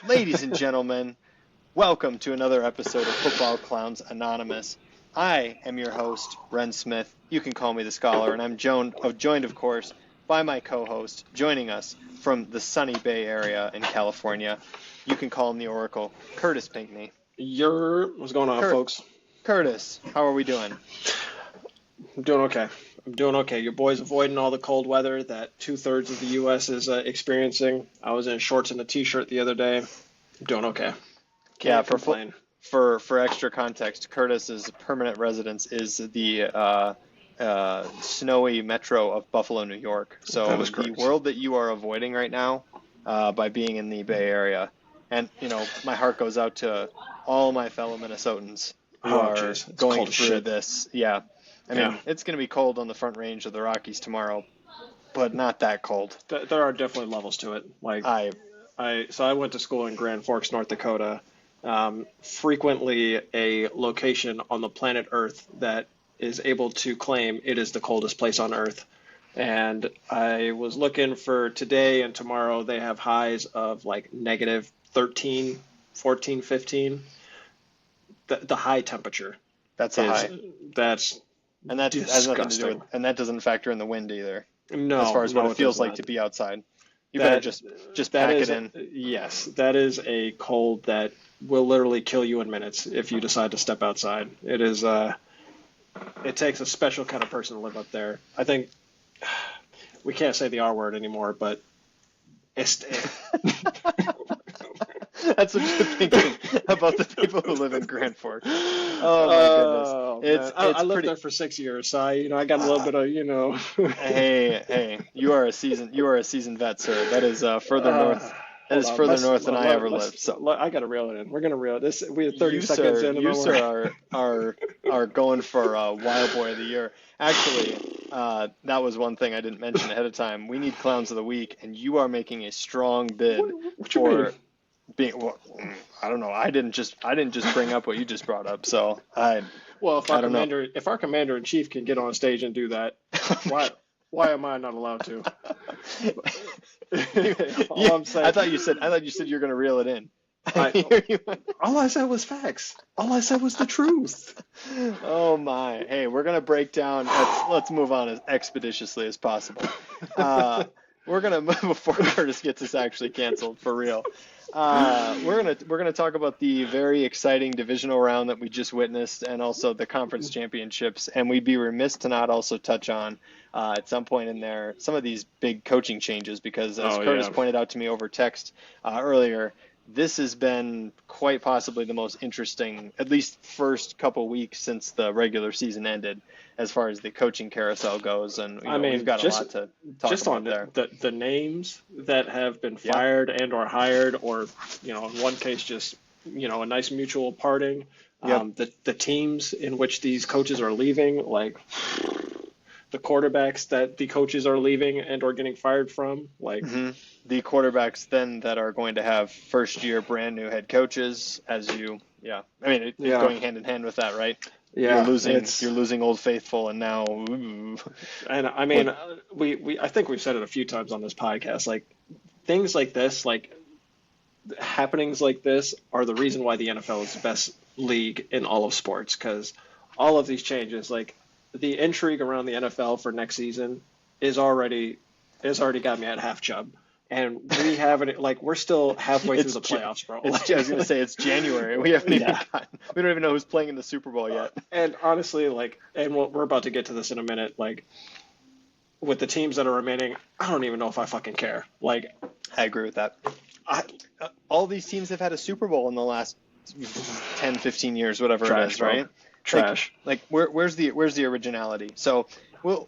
Ladies and gentlemen, welcome to another episode of Football Clowns Anonymous. I am your host, Ren Smith. You can call me the Scholar, and I'm joined, of course, by my co-host, joining us from the sunny Bay Area in California. You can call him the Oracle, Kurtis Pinkney. What's going on, folks? Kurtis, how are we doing? I'm doing okay. Your boy's avoiding all the cold weather that 2/3 of the U.S. is experiencing. I was in shorts and a t-shirt the other day. I'm doing okay. Can't complain. For extra context, Kurtis's permanent residence is the snowy metro of Buffalo, New York. So the world that you are avoiding right now by being in the Bay Area. And, my heart goes out to all my fellow Minnesotans who are going through this. Yeah. I mean, it's going to be cold on the Front Range of the Rockies tomorrow, but not that cold. There are definitely levels to it. So I went to school in Grand Forks, North Dakota, frequently a location on the planet Earth that is able to claim it is the coldest place on Earth. And I was looking for today and tomorrow. They have highs of like negative 13, 14, 15. The high temperature. That's a high. And that has nothing to do with, and that doesn't factor in the wind either. No, as far as what it feels like to be outside. You better just pack it in. Yes, that is a cold that will literally kill you in minutes if you decide to step outside. It is. It takes a special kind of person to live up there. I think we can't say the R word anymore, but it's. That's what you're thinking about the people who live in Grand Forks. Oh my goodness! I lived there for 6 years, so I got a little bit of Hey, you are a seasoned vet, sir. That is further north. That is further north than I ever lived. So I got to reel it in. We're gonna reel this. We have 30 seconds in. You sir are going for Wild Boy of the Year. Actually, that was one thing I didn't mention ahead of time. We need Clowns of the Week, and you are making a strong bid for. I don't know. I didn't just bring up what you just brought up. So if our commander in chief can get on stage and do that, why am I not allowed to? I'm saying, I thought you said you're going to reel it in. All I said was facts. All I said was the truth. Oh my! Hey, we're going to break down. Let's move on as expeditiously as possible. We're gonna move before Kurtis gets us actually canceled for real. We're gonna talk about the very exciting divisional round that we just witnessed, and also the conference championships. And we'd be remiss to not also touch on at some point in there some of these big coaching changes, because as Kurtis pointed out to me over text earlier, this has been quite possibly the most interesting, at least first couple weeks since the regular season ended, as far as the coaching carousel goes. And we've got a lot to talk just about on there. The names that have been fired and or hired, or in one case just a nice mutual parting. The teams in which these coaches are leaving, like the quarterbacks that the coaches are leaving and or getting fired from, like. Mm-hmm. The quarterbacks then that are going to have first-year brand new head coaches, it's going hand in hand with that, right? Yeah, you're losing Old Faithful, and now. Ooh. And I mean, I think we've said it a few times on this podcast. Like things like this, like happenings like this, are the reason why the NFL is the best league in all of sports. Because all of these changes, like the intrigue around the NFL for next season, is already got me at half chub. And we haven't, we're still halfway through the playoffs, bro. I was going to say, it's January. We haven't even we don't even know who's playing in the Super Bowl yet. And honestly, we're about to get to this in a minute, with the teams that are remaining, I don't even know if I fucking care. I agree with that. All these teams have had a Super Bowl in the last 10, 15 years, whatever it is, right? Trash. Where's the originality? So we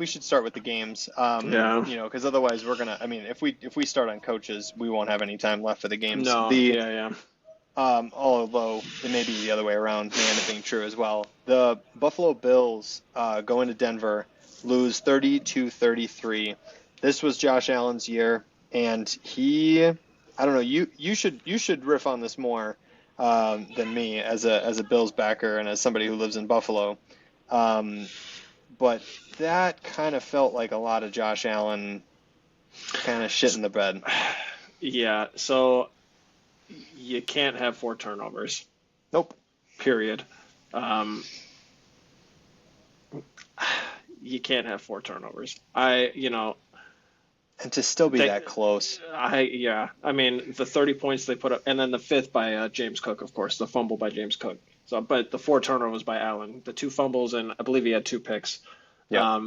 should start with the games. Because otherwise we're gonna. I mean, if we start on coaches, we won't have any time left for the games. No. Although it may be the other way around, may end up being true as well. The Buffalo Bills go into Denver, lose 30-33. This was Josh Allen's year, and I don't know. You should riff on this more than me as a Bills backer and as somebody who lives in Buffalo. But that kind of felt like a lot of Josh Allen kind of shit in the bed. Yeah, so you can't have 4 turnovers. Nope. Period. You can't have 4 turnovers. And to still be that close. I mean, the 30 points they put up, and then the 5th by James Cook, of course, the fumble by James Cook. So, but the 4 turnovers by Allen, the 2 fumbles, and I believe he had 2 picks. Yeah.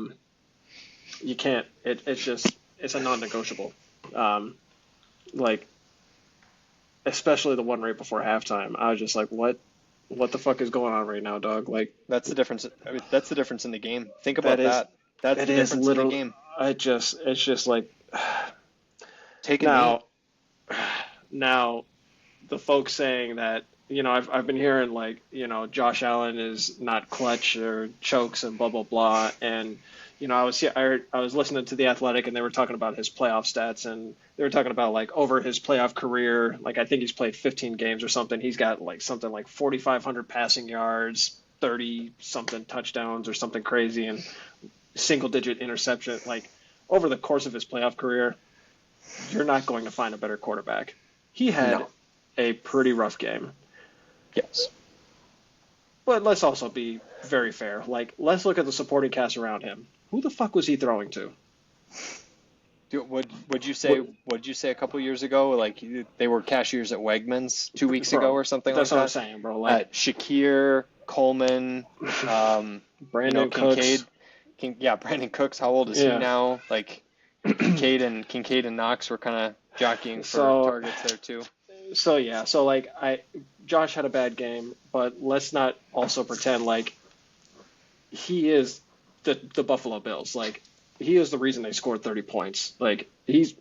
You can't. It's a non-negotiable. Like, especially the one right before halftime. I was just like, what the fuck is going on right now, dog? Like, that's the difference. I mean, that's the difference in the game. Think about that. That's the difference in the game. It's just like, take it now. Now, the folks saying that, I've been hearing like, Josh Allen is not clutch or chokes and blah blah blah, and I was listening to The Athletic, and they were talking about his playoff stats, and they were talking about like over his playoff career, like I think he's played 15 games or something. He's got like something like 4,500 passing yards, 30 something touchdowns or something crazy, and single digit interception. Like over the course of his playoff career, you're not going to find a better quarterback. He had a pretty rough game. Yes. But let's also be very fair. Like, let's look at the supporting cast around him. Who the fuck was he throwing to? Would you say a couple years ago, like they were cashiers at Wegmans 2 weeks ago or something like that? That's what I'm saying, bro. Like Shakir, Coleman, Brandon Cooks. Kincaid. Brandon Cooks. How old is he now? Like Kincaid and Knox were kind of jockeying for targets there too. So like Josh had a bad game, but let's not also pretend like he is the Buffalo Bills. Like he is the reason they scored 30 points. Like he's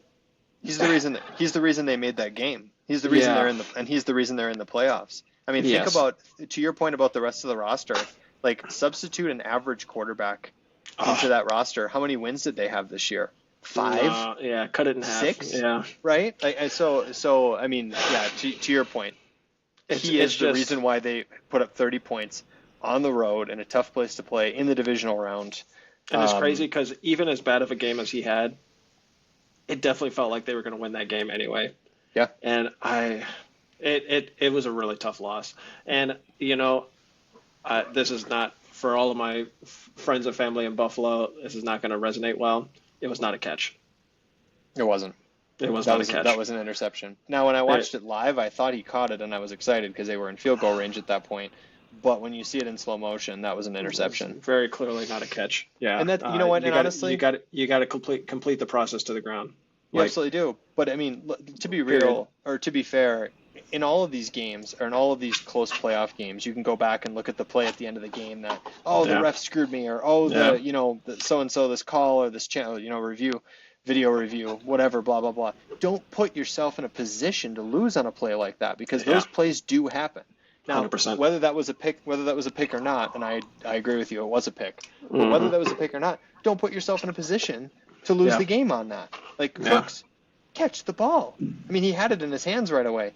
the reason they made that game. He's the reason he's the reason they're in the playoffs. I mean, think about, to your point about the rest of the roster, like substitute an average quarterback into that roster. How many wins did they have this year? 5? Cut it in half. 6? Yeah. Right? So I mean, to your point, he is the reason why they put up 30 points on the road in a tough place to play in the divisional round. And it's crazy because even as bad of a game as he had, it definitely felt like they were going to win that game anyway. Yeah. And it was a really tough loss. And, this is not, for all of my friends and family in Buffalo, this is not going to resonate well. It was not a catch. It wasn't. It was not a catch. That was an interception. Now, when I watched it live, I thought he caught it, and I was excited because they were in field goal range at that point. But when you see it in slow motion, that was an interception. Very clearly not a catch. Yeah. And that, what? And honestly, you got to complete the process to the ground. You absolutely do. But I mean, to be real, or to be fair, in all of these games, or in all of these close playoff games, you can go back and look at the play at the end of the game that, the ref screwed me, or the so-and-so, this call, or this channel, video review, whatever, blah, blah, blah. Don't put yourself in a position to lose on a play like that, because those plays do happen. Now, 100%. whether that was a pick or not, and I agree with you, it was a pick. But whether that was a pick or not, don't put yourself in a position to lose the game on that. Like, Cooks, catch the ball. I mean, he had it in his hands right away.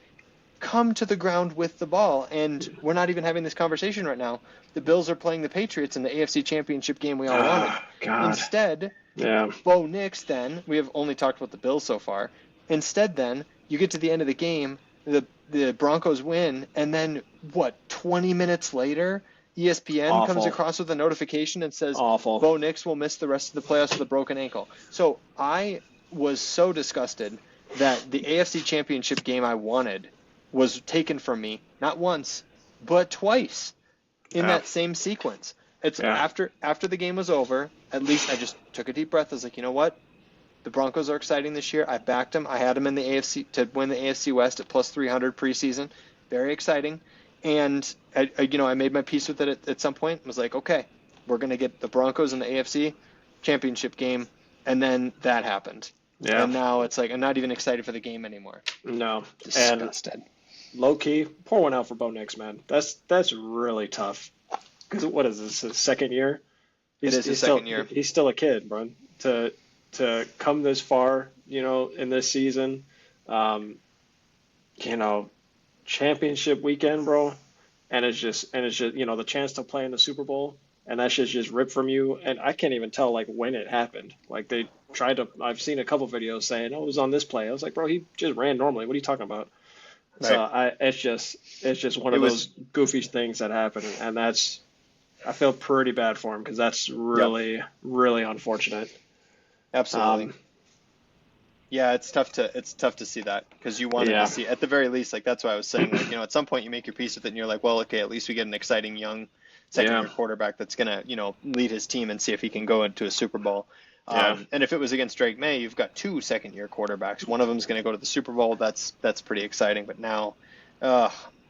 Come to the ground with the ball, and we're not even having this conversation right now. The Bills are playing the Patriots in the AFC Championship game we all wanted. God. Instead, Bo Nix, then, we have only talked about the Bills so far. Instead, then, you get to the end of the game, the Broncos win, and then, 20 minutes later, ESPN comes across with a notification and says Bo Nix will miss the rest of the playoffs with a broken ankle. So I was so disgusted that the AFC Championship game I wanted was taken from me, not once, but twice in that same sequence. It's after the game was over, at least I just took a deep breath. I was like, you know what? The Broncos are exciting this year. I backed them. I had them in the AFC to win the AFC West at plus 300 preseason. Very exciting. And I made my peace with it at some point. I was like, okay, we're going to get the Broncos in the AFC Championship game, and then that happened. Yeah. And now it's like I'm not even excited for the game anymore. No. Disgusted. And low key, pour one out for Bo Nix, man. That's really tough. Because what is this, his second year? It is his second year. He's still a kid, bro. To come this far, in this season, championship weekend, bro, and it's just the chance to play in the Super Bowl, and that shit's just ripped from you. And I can't even tell like when it happened. Like they tried to. I've seen a couple videos saying, "Oh, it was on this play." I was like, bro, he just ran normally. What are you talking about? So it's just one of those goofy things that happen, and I feel pretty bad for him because that's really really unfortunate. Absolutely. Yeah, it's tough to see that because you wanted to see at the very least, like that's why I was saying, like, at some point you make your peace with it and you're like, well, okay, at least we get an exciting young second-year quarterback that's gonna lead his team and see if he can go into a Super Bowl. And if it was against Drake May, you've got two second-year quarterbacks. One of them's going to go to the Super Bowl. That's pretty exciting. But now,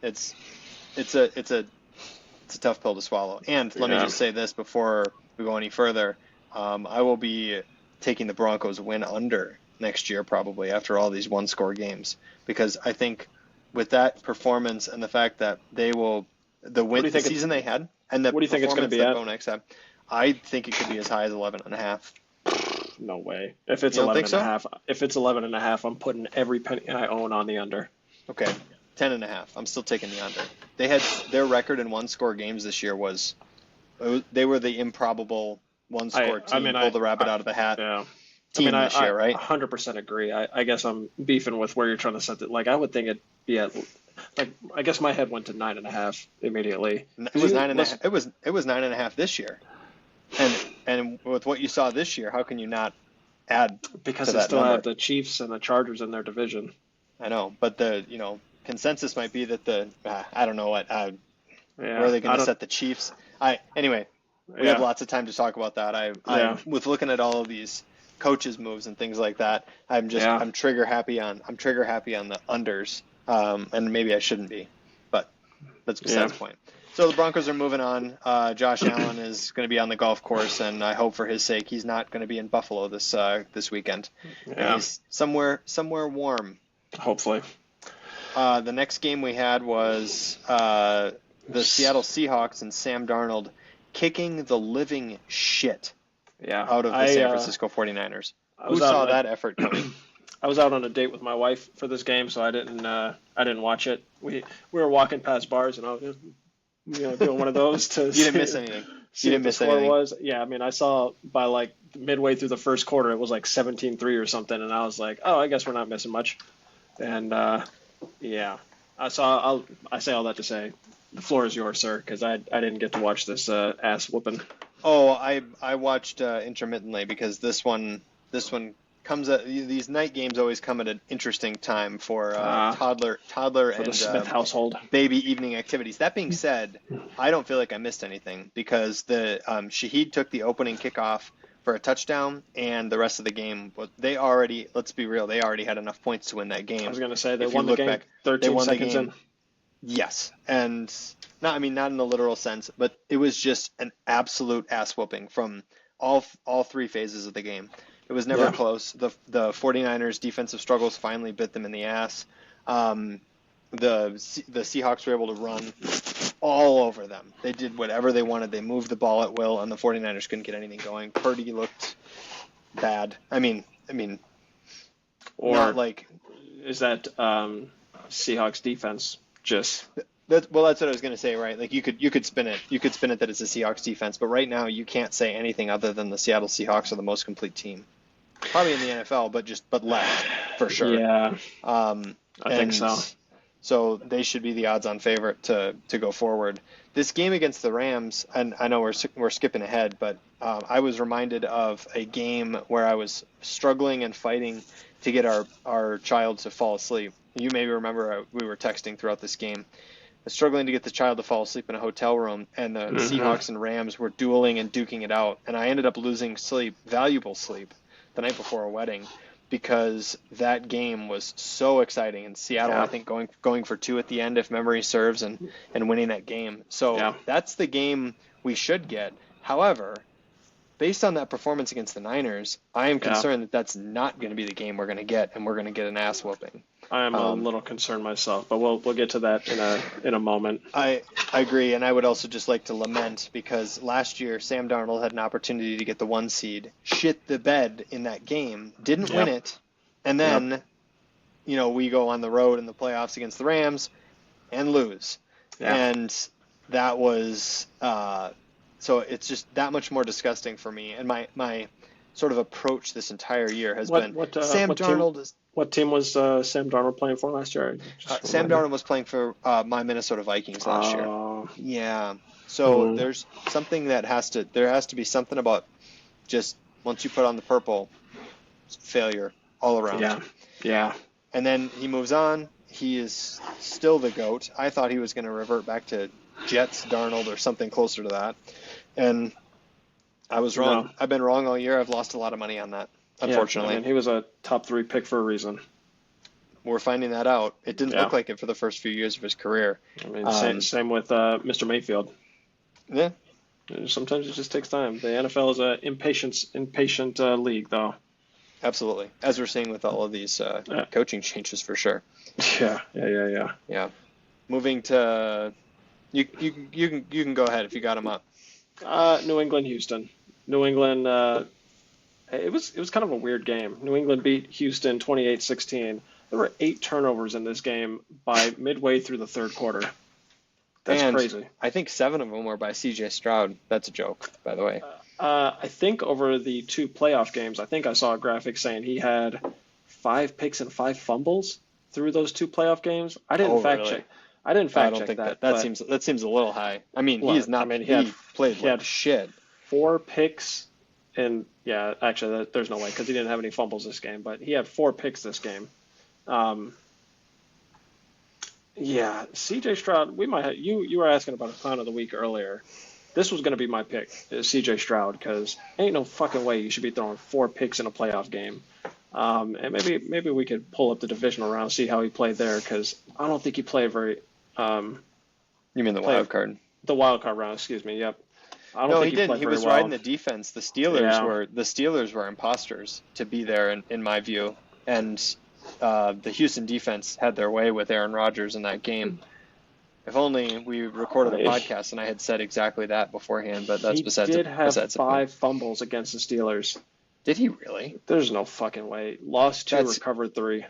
it's a tough pill to swallow. And let me just say this before we go any further. I will be taking the Broncos win under next year probably after all these one-score games because I think with that performance and the fact that they will the season they had and the what do you think it's going to be at? Bo Nix had, I think it could be as high as 11.5. No way. If it's 11.5, if it's 11.5, I'm putting every penny I own on the under. Okay, 10.5. I'm still taking the under. They had their record in one-score games this year they were the improbable one-score team. Pull the rabbit out of the hat. Yeah. Team this year, right? 100% agree. I guess I'm beefing with where you're trying to set it. Like I would think it'd be at. Like I guess my head went to 9.5 immediately. It was 9.5. It was 9.5 this year. And with what you saw this year, how can you not add because to they that still number? have the Chiefs and the Chargers in their division. I know, but the consensus might be that I don't know what where are they going to set the Chiefs? Anyway, we have lots of time to talk about that. I with looking at all of these coaches moves and things like that, I'm trigger happy on the unders, and maybe I shouldn't be, but that's besides the point. So the Broncos are moving on. Josh Allen is going to be on the golf course, and I hope for his sake he's not going to be in Buffalo this weekend. Yeah. He's somewhere warm. Hopefully. The next game we had was the Seattle Seahawks and Sam Darnold kicking the living shit out of the San Francisco 49ers. Who saw that effort coming? I was out on a date with my wife for this game, so I didn't watch it. We were walking past bars, and I was doing one of those to. You didn't miss anything. You didn't miss anything. Yeah, I mean, I saw by like midway through the first quarter, it was like 17-3 or something, and I was like, oh, I guess we're not missing much. And I say all that to say, the floor is yours, sir, because I didn't get to watch this ass whooping. Oh, I watched intermittently because this one comes at these night games always come at an interesting time for toddler for and the Smith household baby evening activities. That being said, I don't feel like I missed anything because the Shaheed took the opening kickoff for a touchdown, and the rest of the game let's be real, they already had enough points to win that game. I was going to say they won the game 13 seconds in. Yes, and not in the literal sense, but it was just an absolute ass whooping from all three phases of the game. It was never close. The 49ers defensive struggles finally bit them in the ass. The Seahawks were able to run all over them. They did whatever they wanted. They moved the ball at will, and the 49ers couldn't get anything going. Purdy looked bad. Not like. Is that Seahawks defense just? That's what I was going to say, right? Like you could spin it. You could spin it that it's a Seahawks defense, but right now you can't say anything other than the Seattle Seahawks are the most complete team, probably in the NFL, but left for sure. Yeah, I think so. So they should be the odds-on favorite to go forward. This game against the Rams, and I know we're skipping ahead, but I was reminded of a game where I was struggling and fighting to get our child to fall asleep. You may remember we were texting throughout this game. Struggling to get the child to fall asleep in a hotel room, and the Seahawks and Rams were dueling and duking it out, and I ended up losing valuable sleep, the night before a wedding, because that game was so exciting, and Seattle, I think, going for 2 at the end, if memory serves, and winning that game. So that's the game we should get. However, based on that performance against the Niners, I am concerned that that's not going to be the game we're going to get, and we're going to get an ass whooping. I'm a little concerned myself, but we'll get to that in a moment. I agree, and I would also just like to lament because last year Sam Darnold had an opportunity to get the 1 seed, shit the bed in that game, didn't win it, and then we go on the road in the playoffs against the Rams and lose, and that was so it's just that much more disgusting for me. And my sort of approach this entire year has been Sam Darnold is. What team was Sam Darnold playing for last year? Sam Darnold was playing for my Minnesota Vikings last year. Yeah. So there's something there has to be something about just once you put on the purple, failure all around. Yeah. Yeah. And then he moves on. He is still the GOAT. I thought he was going to revert back to Jets Darnold or something closer to that. And I was wrong. No. I've been wrong all year. I've lost a lot of money on that, unfortunately. Yeah, I mean, he was a top 3 pick for a reason. We're finding that out. It didn't look like it for the first few years of his career. I mean, same with Mr. Mayfield. Yeah. Sometimes it just takes time. The NFL is an impatient league, though. Absolutely, as we're seeing with all of these coaching changes, for sure. Yeah. Moving to you can go ahead if you got them up. New England, Houston. New England. It was kind of a weird game. New England beat Houston 28-16. There were 8 turnovers in this game by midway through the third quarter. That's crazy. I think 7 of them were by C.J. Stroud. That's a joke, by the way. I think over the 2 playoff games, I think I saw a graphic saying he had 5 picks and 5 fumbles through those 2 playoff games. I didn't fact check. I didn't fact check that. That seems a little high. I mean, he's not. I mean, he had shit. 4 picks, and actually, there's no way because he didn't have any fumbles this game. But he had 4 picks this game. C.J. Stroud. We might have, you were asking about a clown of the week earlier. This was going to be my pick, C.J. Stroud, because ain't no fucking way you should be throwing 4 picks in a playoff game. And maybe we could pull up the divisional round, see how he played there, because I don't think he played very. You mean the wild card? The wild card round, excuse me. Yep. I don't think he didn't. He was riding the defense. The Steelers were imposters to be there, in my view, and the Houston defense had their way with Aaron Rodgers in that game. If only we recorded a podcast and I had said exactly that beforehand, but that's besides the point. He did have 5 fumbles against the Steelers. Did he really? There's no fucking way. Lost 2, recovered 3.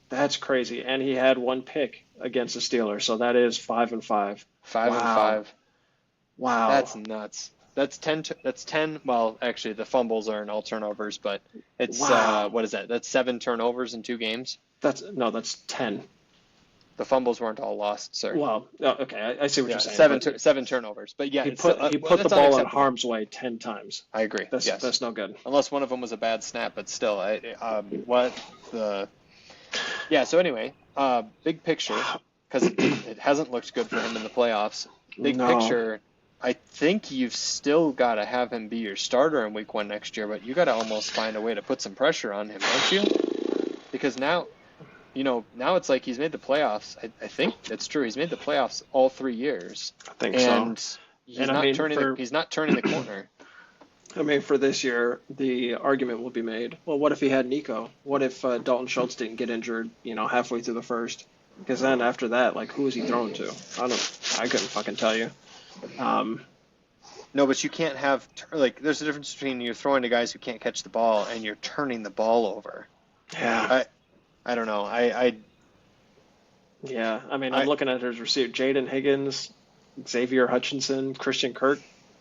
That's crazy. And he had 1 pick against the Steelers, so that is 5 and 5. 5 and 5. Wow. That's nuts. That's 10. Well, actually, the fumbles are in all turnovers, but it's what is that? That's 7 turnovers in 2 games. That's 10. The fumbles weren't all lost, sir. Well, okay, I see what you're saying. 7 turnovers, but he put the ball in harm's way 10 times. I agree. That's no good. Unless one of them was a bad snap, but still, So anyway, big picture, because it hasn't looked good for him in the playoffs. Big picture, I think you've still got to have him be your starter in Week 1 next year, but you got to almost find a way to put some pressure on him, don't you? Because now it's like he's made the playoffs. I think that's true. He's made the playoffs all 3 years. I think so. And he's not turning the corner. I mean, for this year, the argument will be made, well, what if he had Nico? What if Dalton Schultz didn't get injured, halfway through the first? Because then after that, who is he throwing to? I couldn't fucking tell you. No, but you can't have there's a difference between you throwing to guys who can't catch the ball and you're turning the ball over. Yeah. I don't know. I'm looking at his receiver: Jaden Higgins, Xavier Hutchinson, Christian Kirk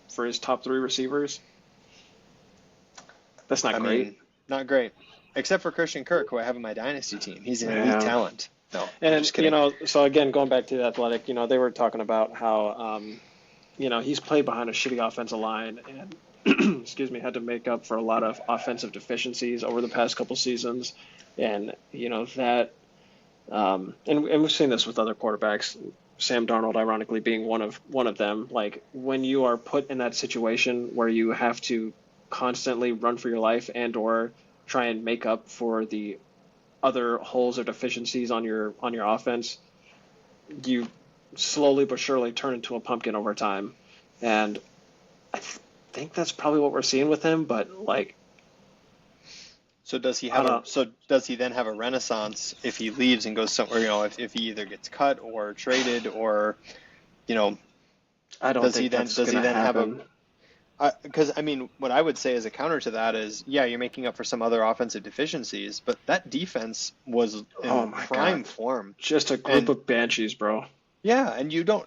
for his top 3 receivers. That's not great. Not great, except for Christian Kirk, who I have in my dynasty team. He's an elite talent. No, and so again, going back to the Athletic, they were talking about how he's played behind a shitty offensive line and had to make up for a lot of offensive deficiencies over the past couple seasons. And, and we've seen this with other quarterbacks, Sam Darnold ironically being one of them. When you are put in that situation where you have to constantly run for your life and or try and make up for the other holes or deficiencies on your offense, you slowly but surely turn into a pumpkin over time. And I think that's probably what we're seeing with him, but So does he then have a renaissance if he leaves and goes somewhere? If he either gets cut or traded, or I don't think that's going to happen. Because what I would say as a counter to that is, you're making up for some other offensive deficiencies, but that defense was in prime form. Just a group of banshees, bro. Yeah, and you don't.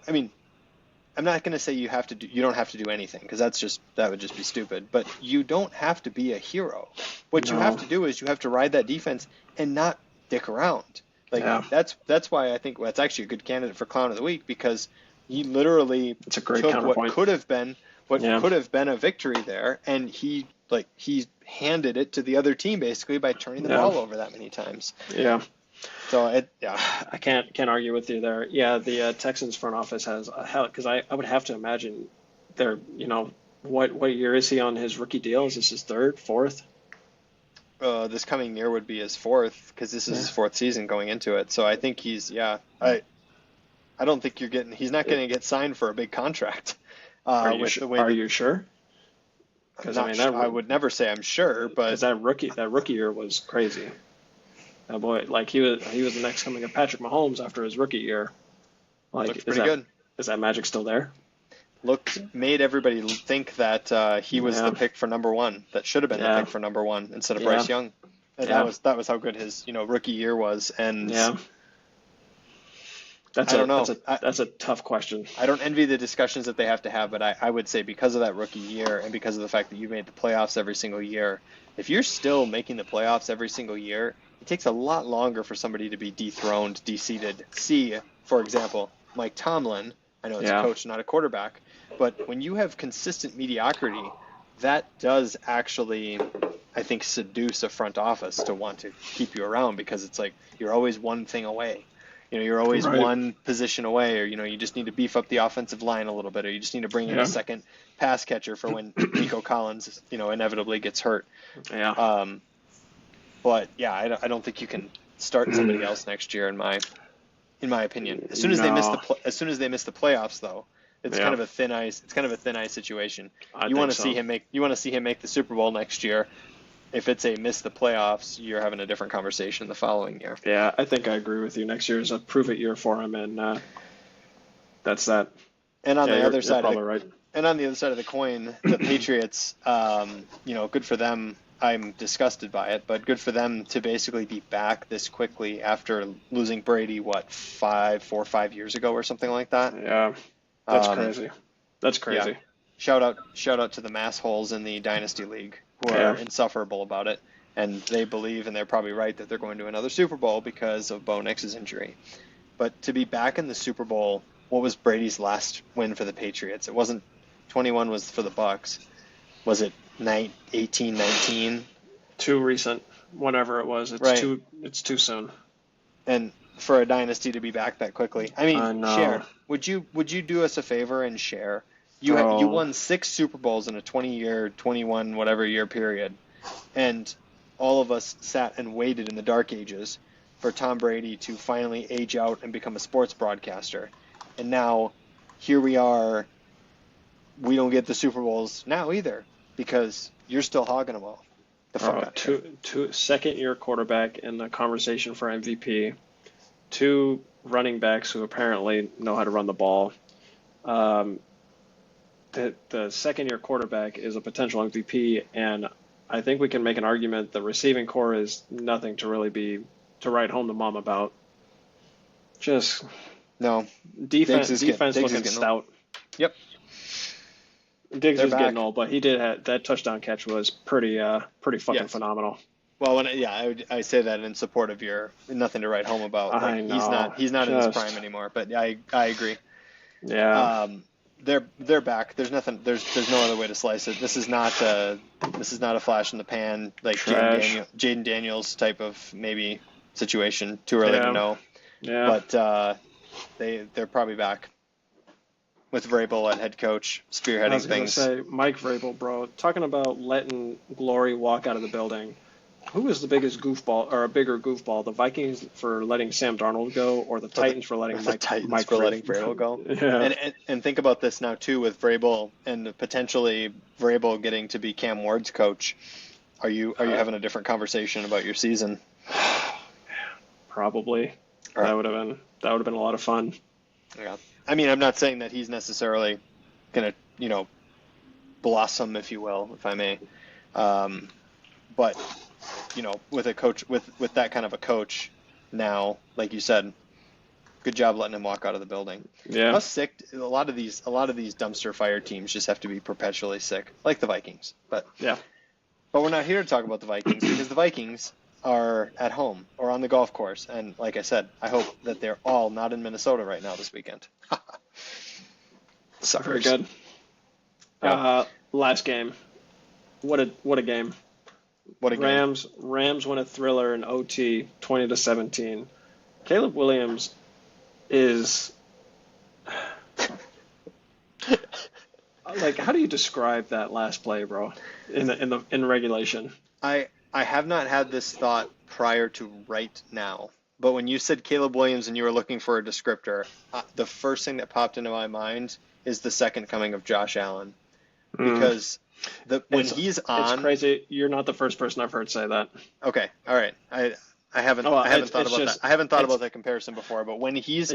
I'm not going to say you don't have to do anything, because that would just be stupid. But you don't have to be a hero. What you have to do is you have to ride that defense and not dick around. Like that's why I think that's actually a good candidate for Clown of the Week, because he literally took what could have been a victory there, and he handed it to the other team basically by turning the ball over that many times. Yeah. So I can't argue with you there. Yeah, the Texans front office has a hell, because I would have to imagine they're, what year is he on his rookie deal? Is this his third, fourth? This coming year would be his fourth, because this is his fourth season going into it. So I think I don't think he's not going to get signed for a big contract. Are you sure? Because I would never say I'm sure, but that rookie year was crazy. That boy, he was the next coming of Patrick Mahomes after his rookie year. Looked pretty good. Is that magic still there? Made everybody think that he was the pick for number one. That should have been the pick for number one instead of Bryce Young. And that was how good his rookie year was. And I don't know. That's a tough question. I don't envy the discussions that they have to have, but I would say, because of that rookie year and because of the fact that you made the playoffs every single year, if you're still making the playoffs every single year, it takes a lot longer for somebody to be dethroned, deseated. See, for example, Mike Tomlin. I know it's a coach, not a quarterback, but when you have consistent mediocrity, that does actually, I think, seduce a front office to want to keep you around, because it's like you're always one thing away. You're always one position away, or you just need to beef up the offensive line a little bit, or you just need to bring in a second pass catcher for when Nico Collins, inevitably gets hurt. Yeah. But I don't think you can start somebody else next year in my opinion. As soon as they miss the playoffs, though, it's kind of a thin ice. It's kind of a thin ice situation. You want to see him make the Super Bowl next year. If it's a miss the playoffs, you're having a different conversation the following year. Yeah, I think I agree with you. Next year is a prove it year for him, and that's that. And on the other side, right. And on the other side of the coin, the Patriots, good for them. I'm disgusted by it, but good for them to basically be back this quickly after losing Brady, 4 or 5 years ago or something like that. Yeah, that's crazy. That's crazy. Yeah. Shout out to the massholes in the Dynasty League who are insufferable about it, and they believe, and they're probably right, that they're going to another Super Bowl because of Bo Nix's injury. But to be back in the Super Bowl, what was Brady's last win for the Patriots? It wasn't 21 was for the Bucks. Was it 18, 19? Too recent. Whatever it was, it's too soon. And for a dynasty to be back that quickly. I mean, share. Would you do us a favor and share? You won 6 Super Bowls in a 20-year, 21 whatever year period, and all of us sat and waited in the dark ages for Tom Brady to finally age out and become a sports broadcaster. And now here we are. We don't get the Super Bowls now either, because you're still hogging them all. Second-year quarterback in the conversation for MVP. 2 running backs who apparently know how to run the ball. The second-year quarterback is a potential MVP, and I think we can make an argument the receiving core is nothing to really to write home to mom about. Just no defense looking stout. Yep. Diggs is getting old, but he did have that touchdown catch was pretty fucking phenomenal. Well, I say that in support of your nothing to write home about. Like, I know. He's not in his prime anymore, but I agree. Yeah. They're back. There's nothing. There's no other way to slice it. This is not a flash in the pan like Jaden Daniels type of maybe situation. Too early to know. Yeah. But they're probably back with Vrabel at head coach, spearheading things. I was gonna say Mike Vrabel, bro. Talking about letting glory walk out of the building. Who is the biggest goofball or a bigger goofball? The Vikings for letting Sam Darnold go, or the Titans for letting Mike Vrabel go? Yeah. And think about this now too with Vrabel and potentially Vrabel getting to be Cam Ward's coach. Are you having a different conversation about your season? Probably. Right. That would have been a lot of fun. Yeah. I mean, I'm not saying that he's necessarily gonna, blossom, if you will, if I may. But with a coach with that kind of a coach now, like you said, Good job letting him walk out of the building. Yeah. How sick a lot of these dumpster fire teams just have to be perpetually sick, like the Vikings. But we're not here to talk about the Vikings because the Vikings are at home or on the golf course, and like I said, I hope that they're all not in Minnesota right now this weekend. Very good. Yeah. Last game. What a game. What a game. Rams win a thriller in OT, 20-17. Caleb Williams is like, how do you describe that last play, bro? In regulation. I have not had this thought prior to right now, but when you said Caleb Williams and you were looking for a descriptor, the first thing that popped into my mind is the second coming of Josh Allen, because he's on, it's crazy. You're not the first person I've heard say that. Okay, all right. I haven't thought about that. I haven't thought about that comparison before, but when he's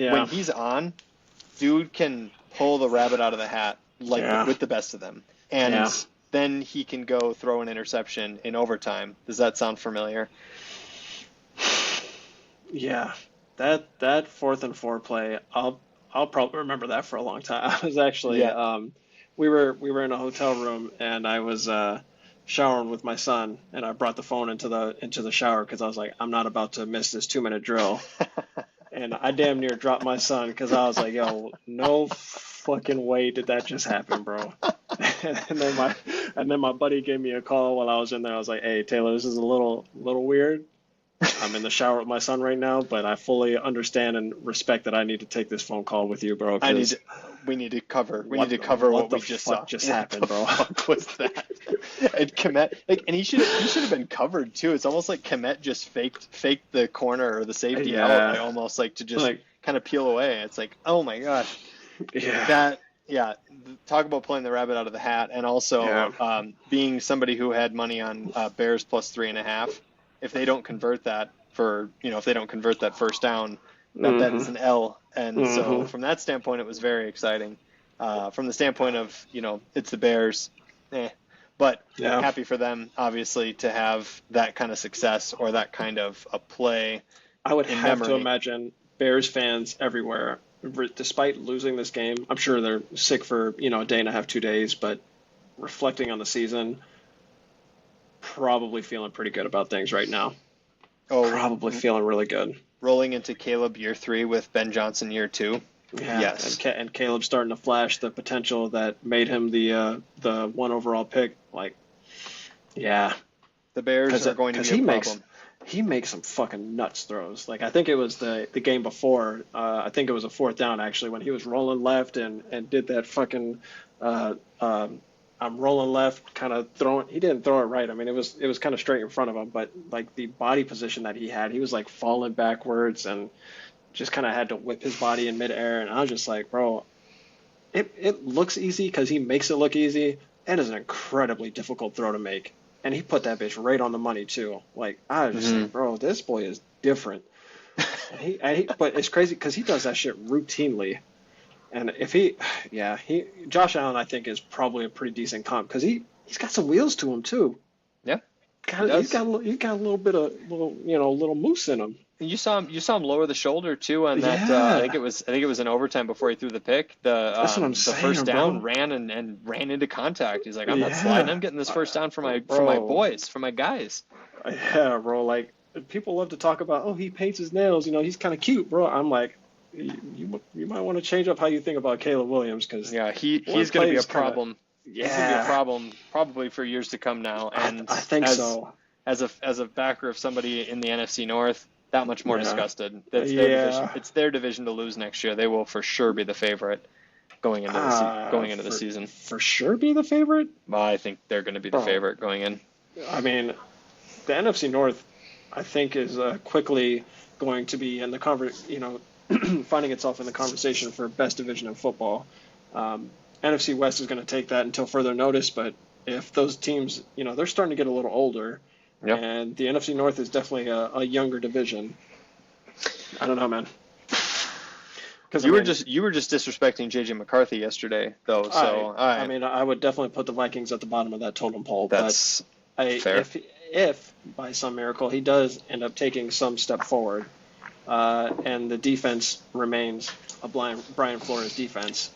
on, dude can pull the rabbit out of the hat with the best of them, and then he can go throw an interception in overtime. Does that sound familiar? Yeah, that 4th and 4 play, I'll probably remember that for a long time. I was actually we were in a hotel room and I was showering with my son, and I brought the phone into the shower because I was like, I'm not about to miss this 2-minute drill. And I damn near dropped my son because I was like, yo, no fucking way did that just happen, bro. and then my buddy gave me a call while I was in there. I was like, hey, Taylor, this is a little weird. I'm in the shower with my son right now, but I fully understand and respect that I need to take this phone call with you, bro. We need to cover what we just saw. Just happened, bro. What was that? And Komet, and he should have been covered too. It's almost like Komet just faked the corner or the safety out, almost like to just kind of peel away. It's like, oh my gosh, talk about pulling the rabbit out of the hat, and also being somebody who had money on Bears plus 3.5. If they don't convert that first down, that is an L. And so from that standpoint, it was very exciting. From the standpoint of, it's the Bears, but happy for them, obviously, to have that kind of success or that kind of a play. I would have to imagine Bears fans everywhere, despite losing this game, I'm sure they're sick for, a day and a half, 2 days, but reflecting on the season, probably feeling pretty good about things right now. Probably feeling really good. Rolling into Caleb year 3 with Ben Johnson year 2. Yeah, yes. And Caleb starting to flash the potential that made him the 1 overall pick. The Bears are going to be a problem. He makes some fucking nuts throws. I think it was the game before. I think it was a 4th down actually when he was rolling left and did that fucking. I'm rolling left, kind of throwing. He didn't throw it right. I mean, it was kind of straight in front of him, but the body position that he had, he was falling backwards and just kind of had to whip his body in midair. And I was just like, bro, it looks easy because he makes it look easy. It is an incredibly difficult throw to make, and he put that bitch right on the money too. I was just like, bro, this boy is different. But it's crazy because he does that shit routinely. And if Josh Allen, I think, is probably a pretty decent comp because he's got some wheels to him too. Yeah, he's got a little bit of little moose in him. You saw him lower the shoulder too on that. I think it was an overtime before he threw the pick. That's what I'm saying, first down bro. ran into contact. He's like, I'm not sliding. I'm getting this first down for my boys, for my guys. Yeah, bro. People love to talk about, he paints his nails. He's kind of cute, bro. I'm like, you might want to change up how you think about Caleb Williams because he's going to be a problem. He's going to be a problem probably for years to come now. And I think so. As a backer of somebody in the NFC North, that much more disgusted. That's their division. It's their division to lose next year. They will for sure be the favorite going into the season. For sure be the favorite? Well, I think they're going to be the favorite going in. I mean, the NFC North, I think, is quickly going to be in the finding itself in the conversation for best division in football. NFC West is going to take that until further notice, but if those teams, they're starting to get a little older, and the NFC North is definitely a younger division. I don't know, man. You were just disrespecting JJ McCarthy yesterday, though. So I would definitely put the Vikings at the bottom of that totem pole. That's fair. If by some miracle he does end up taking some step forward, and the defense remains a Brian Flores defense,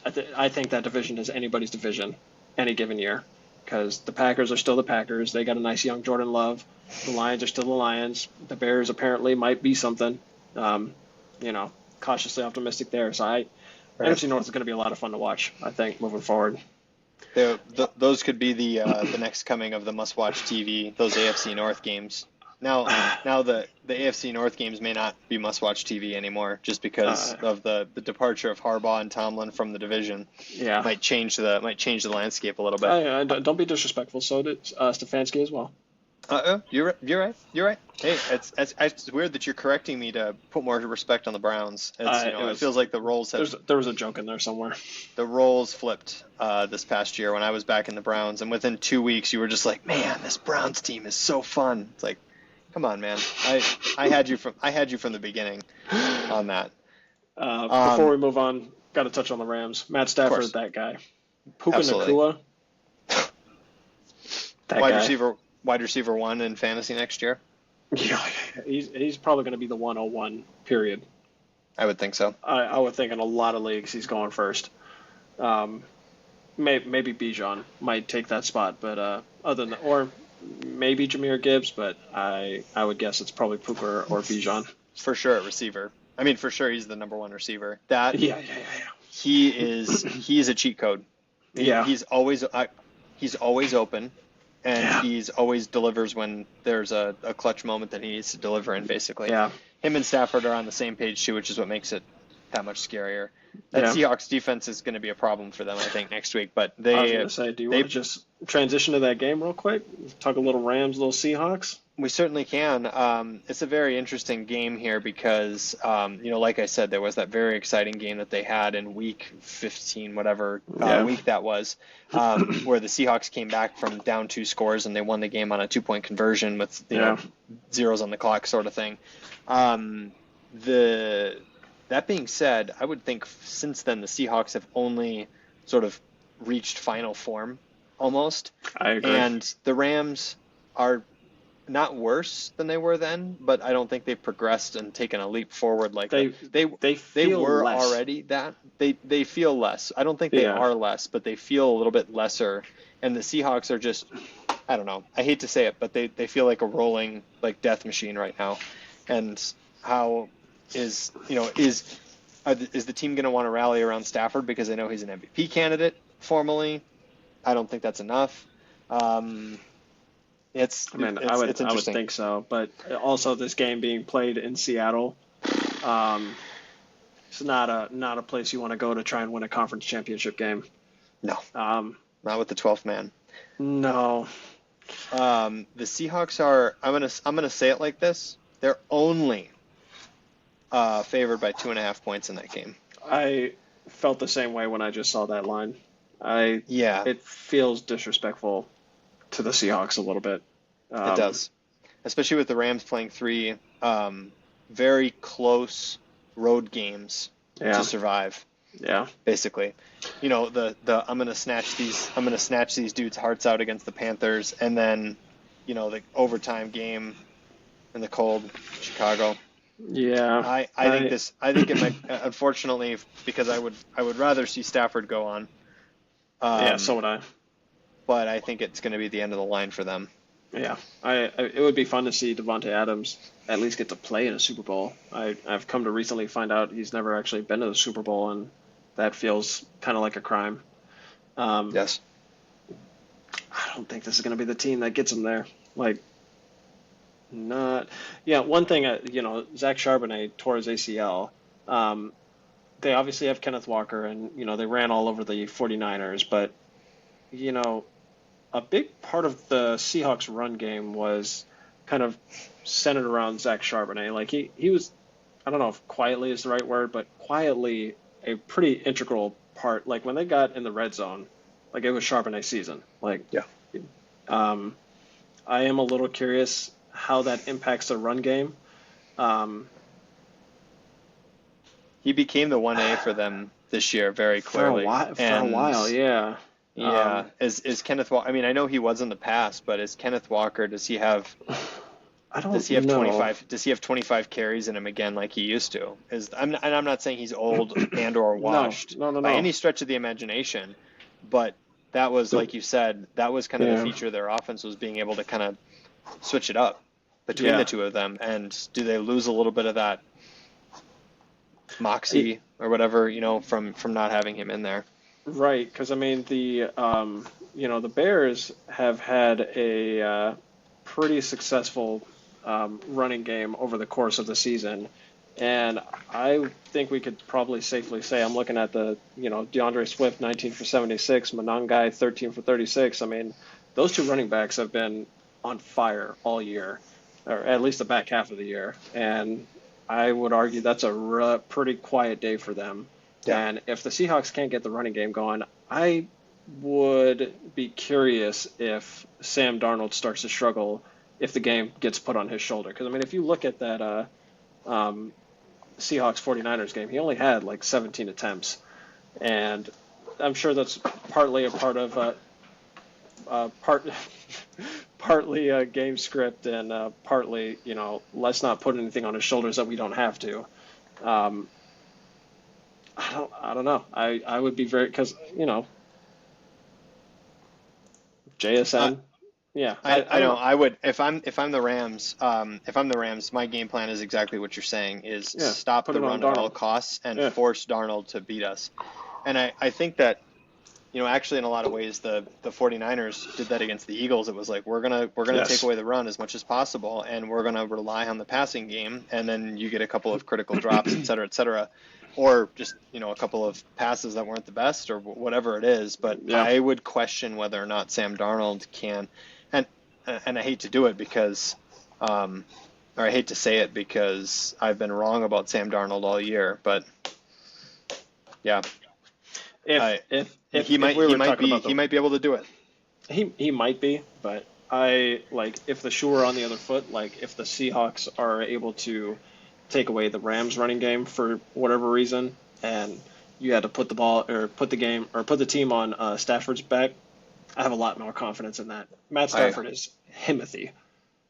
I think that division is anybody's division any given year, because the Packers are still the Packers. They got a nice young Jordan Love. The Lions are still the Lions. The Bears apparently might be something. Cautiously optimistic there. So NFC North is going to be a lot of fun to watch, I think, moving forward. Those could be the next coming of the must-watch TV, those AFC North games. Now the AFC North games may not be must-watch TV anymore, just because of the departure of Harbaugh and Tomlin from the division. Yeah, might change the landscape a little bit. Don't be disrespectful. So did Stefanski as well. You're right. Hey, it's weird that you're correcting me to put more respect on the Browns. It feels like the roles there was a joke in there somewhere. The roles flipped this past year when I was back in the Browns, and within 2 weeks you were just like, man, this Browns team is so fun. It's like, come on, man. I had you from the beginning on that. Before we move on, got to touch on the Rams. Matt Stafford, that guy. Puka Nacua. Wide receiver 1 in fantasy next year. Yeah, he's probably going to be the 101, period. I would think so. I would think in a lot of leagues he's going first. Maybe Bijan might take that spot, but or maybe Jahmyr Gibbs, but I would guess it's probably Puka or Bijan. For sure, a receiver. I mean, for sure he's the number 1 receiver. Yeah. He's a cheat code. He's always open. And he's always delivers when there's a clutch moment that he needs to deliver in, basically. Yeah. Him and Stafford are on the same page, too, which is what makes it that much scarier. That Seahawks defense is going to be a problem for them, I think, next week. But I was going to say, do you want to just transition to that game real quick? Talk a little Rams, little Seahawks? We certainly can. It's a very interesting game here because, like I said, there was that very exciting game that they had in week 15, whatever week that was, where the Seahawks came back from down 2 scores and they won the game on a 2-point conversion with zeros on the clock sort of thing. That being said, I would think since then the Seahawks have only sort of reached final form almost. I agree. And the Rams are not worse than they were then, but I don't think they've progressed and taken a leap forward like they were less. already that. They feel less. I don't think they are less, but they feel a little bit lesser. And the Seahawks are just, I don't know. I hate to say it, but they feel like a rolling death machine right now. And how is the team going to want to rally around Stafford because they know he's an MVP candidate formally? I don't think that's enough. It's I would think so, but also this game being played in Seattle, it's not a place you want to go to try and win a conference championship game. No, not with the 12th man. No. The Seahawks are. I'm gonna say it like this. They're only favored by 2.5 points in that game. I felt the same way when I just saw that line. It feels disrespectful to the Seahawks a little bit. It does, especially with the Rams playing 3 very close road games to survive. Yeah, basically, I'm gonna snatch these dudes' hearts out against the Panthers, and then, the overtime game in the cold Chicago. Yeah, I think it might, unfortunately, because I would rather see Stafford go on. So would I. But I think it's going to be the end of the line for them. Yeah, it would be fun to see Devontae Adams at least get to play in a Super Bowl. I've come to recently find out he's never actually been to the Super Bowl, and that feels kind of like a crime. Yes. I don't think this is going to be the team that gets him there. One thing, Zach Charbonnet tore his ACL. They obviously have Kenneth Walker, and, they ran all over the 49ers, but, a big part of the Seahawks run game was kind of centered around Zach Charbonnet. He was, I don't know if quietly is the right word, but quietly a pretty integral part. When they got in the red zone, it was Charbonnet's season. I am a little curious how that impacts the run game. He became the 1A for them this year very clearly. For a while, yeah. Yeah, is Kenneth Walker? I mean, I know he was in the past, but is Kenneth Walker? Does he have I don't Does he have know. 25? Does he have 25 carries in him again like he used to? And I'm not saying he's old and or washed No. by any stretch of the imagination, but that was, like you said, that was kind of the feature of their offense, was being able to kind of switch it up between the two of them. And do they lose a little bit of that moxie or whatever, from not having him in there? Right, because I mean the Bears have had a pretty successful running game over the course of the season, and I think we could probably safely say, I'm looking at the DeAndre Swift 19 for 76, Monangai 13 for 36. I mean, those two running backs have been on fire all year, or at least the back half of the year, and I would argue that's a pretty quiet day for them. Yeah. And if the Seahawks can't get the running game going, I would be curious if Sam Darnold starts to struggle if the game gets put on his shoulder. Because, I mean, if you look at that Seahawks 49ers game, he only had like 17 attempts. And I'm sure that's partly a part of partly a game script, and partly, let's not put anything on his shoulders that we don't have to. I don't know. I would be very, because JSN. Yeah, I know. I would, if I'm the Rams. If I'm the Rams, my game plan is exactly what you're saying: is stop the run at all costs and force Darnold to beat us. And I think that, actually in a lot of ways the 49ers did that against the Eagles. It was like, we're gonna take away the run as much as possible, and we're gonna rely on the passing game, and then you get a couple of critical drops, et cetera, or just a couple of passes that weren't the best, or whatever it is. But I would question whether or not Sam Darnold can, and I hate to do it because, or I hate to say it because I've been wrong about Sam Darnold all year, but yeah. If he might be able to do it. He might be, but if the shoe were on the other foot, like if the Seahawks are able to take away the Rams running game for whatever reason, and you had to put the team on Stafford's back, I have a lot more confidence in that. Matt Stafford is Himothy.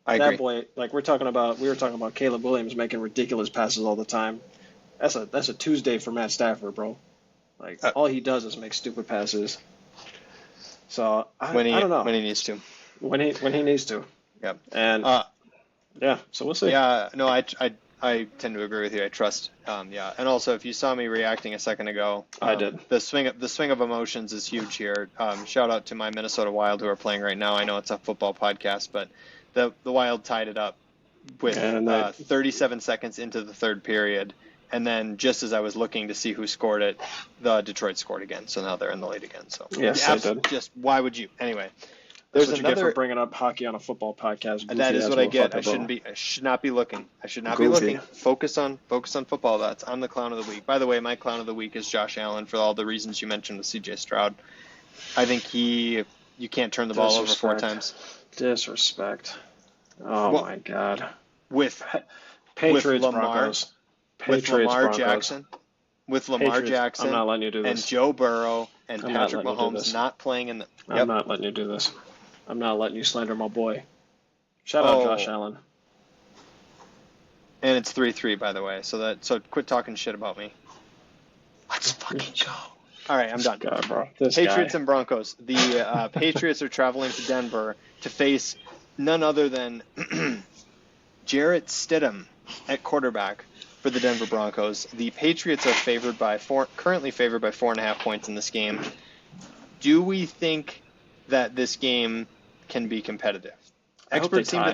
I agree. That boy, like we were talking about Caleb Williams making ridiculous passes all the time. That's a Tuesday for Matt Stafford, bro. Like, all he does is make stupid passes. So I don't know. When he needs to. When he needs to. Yeah. And so we'll see. Yeah, no, I tend to agree with you. I trust. And also, if you saw me reacting a second ago, I did. The swing of emotions is huge here. Shout out to my Minnesota Wild, who are playing right now. I know it's a football podcast, but the Wild tied it up with 37 seconds into the third period. And then just as I was looking to see who scored it, the Detroit scored again. So now they're in the lead again. So yes, they did. Just why would you? Anyway, there's what you get for bringing up hockey on a football podcast. That is what I get. I should not be looking. Be looking. Focus on football. I'm the clown of the week. By the way, my clown of the week is Josh Allen, for all the reasons you mentioned with C.J. Stroud. I think you can't turn the ball over 4 times. Disrespect. My God. With Patriots, Lamar. Broncos. With Lamar Jackson, I'm not letting you do this. And Joe Burrow and Patrick Mahomes not playing in the. Yep. I'm not letting you do this. I'm not letting you slander my boy. Shout out Josh Allen. And it's 3-3, by the way. So quit talking shit about me. Let's fucking go. All right, I'm done. God, bro. Patriots and Broncos. The Patriots are traveling to Denver to face none other than Jarrett Stidham at quarterback for the Denver Broncos. The Patriots are currently favored by 4.5 points in this game. Do we think that this game can be competitive? Experts seem to.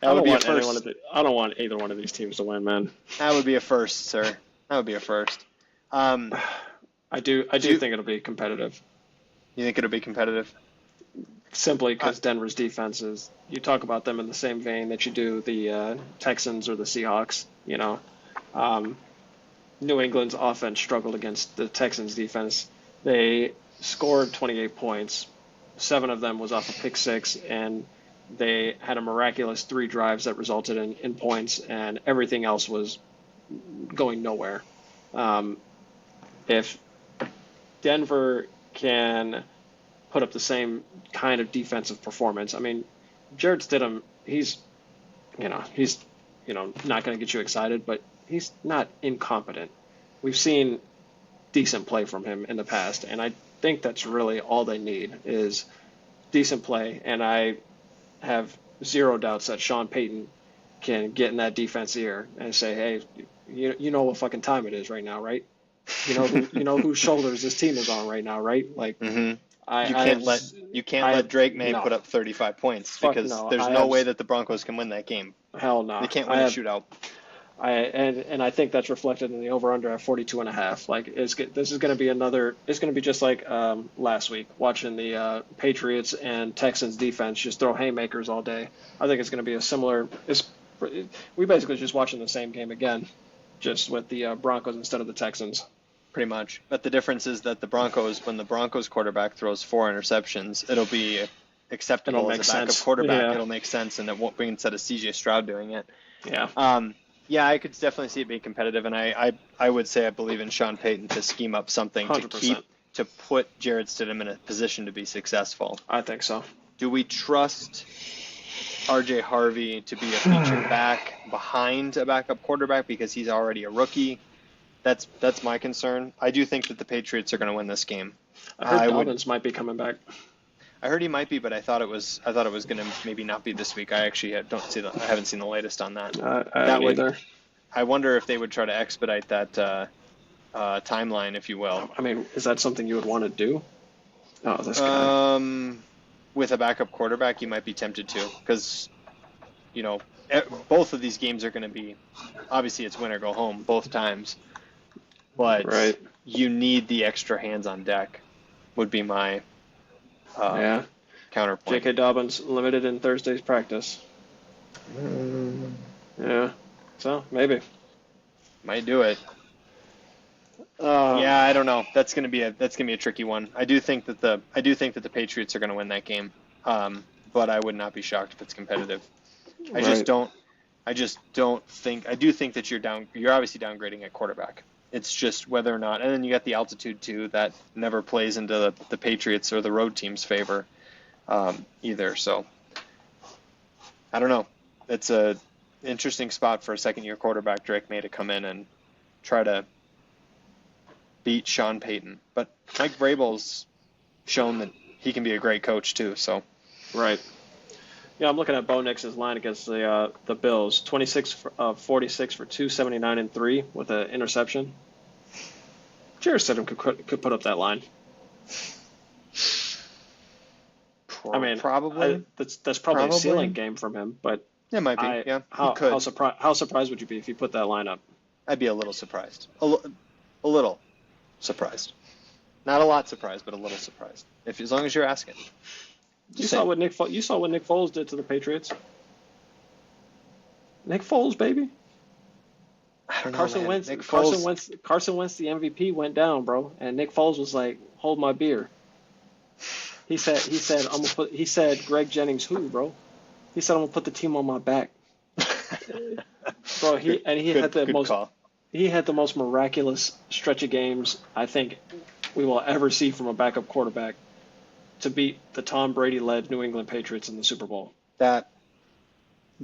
I don't want either one of these teams to win, man. That would be a first, sir. That would be a first. I do think it'll be competitive. You think it'll be competitive? Simply because Denver's defense is, you talk about them in the same vein that you do the Texans or the Seahawks. New England's offense struggled against the Texans' defense. They scored 28 points. 7 of them was off a pick six, and they had a miraculous 3 drives that resulted in points, and everything else was going nowhere. If Denver can put up the same kind of defensive performance. I mean, Jared Stidham, he's not going to get you excited, but he's not incompetent. We've seen decent play from him in the past, and I think that's really all they need is decent play. And I have zero doubts that Sean Payton can get in that defense ear and say, "Hey, you know what fucking time it is right now, right? You know whose shoulders this team is on right now, right? Like, you can't let Drake May put up 35 points because there's no way that the Broncos can win that game. Hell no, they can't win a shootout. And I think that's reflected in the over/under at 42.5. Like, this is going to be another. It's going to be just like last week, watching the Patriots and Texans defense just throw haymakers all day. I think it's going to be a similar. We basically just watching the same game again, just with the Broncos instead of the Texans. Pretty much. But the difference is that when the Broncos quarterback throws 4 interceptions, it'll be acceptable as a backup quarterback. Yeah. It'll make sense, and it won't be instead of C.J. Stroud doing it. Yeah. Yeah, I could definitely see it being competitive, and I would say I believe in Sean Payton to scheme up something 100%. to put Jared Stidham in a position to be successful. I think so. Do we trust R.J. Harvey to be a featured back behind a backup quarterback because he's already a rookie? That's my concern. I do think that the Patriots are going to win this game. I heard Dobbins might be coming back. I heard he might be, but I thought it was going to maybe not be this week. I actually I haven't seen the latest on that. Either. I wonder if they would try to expedite that timeline, if you will. I mean, is that something you would want to do? Oh, this guy. With a backup quarterback, you might be tempted to, because both of these games are going to be, obviously it's win or go home both times, but you need the extra hands on deck. Would be my counterpoint. J.K. Dobbins limited in Thursday's practice. Yeah, so maybe might do it. Yeah, I don't know. That's gonna be a tricky one. I do think that the Patriots are gonna win that game, but I would not be shocked if it's competitive. I just don't think. I do think that you're obviously downgrading at quarterback. It's just whether or not, and then you got the altitude too that never plays into the Patriots or the road team's favor either. So I don't know. It's a interesting spot for a second-year quarterback Drake May to come in and try to beat Sean Payton. But Mike Vrabel's shown that he can be a great coach too. So yeah, I'm looking at Bo Nix's line against the Bills. 26 of 46 for 279 and 3 with an interception. Jared Stidham could put up that line. I mean, probably that's probably a ceiling game from him, but it might be. Yeah, how surprised would you be if he put that line up? I'd be a little surprised. A little surprised. Not a lot surprised, but a little surprised. As long as you're asking. You saw what Nick Foles did to the Patriots. Nick Foles, baby. I don't know, Carson Wentz, the MVP, went down, bro, and Nick Foles was like, "Hold my beer." He said Greg Jennings who, bro? He said, "I'm gonna put the team on my back." Bro, he had the most miraculous stretch of games I think we will ever see from a backup quarterback to beat the Tom Brady-led New England Patriots in the Super Bowl. The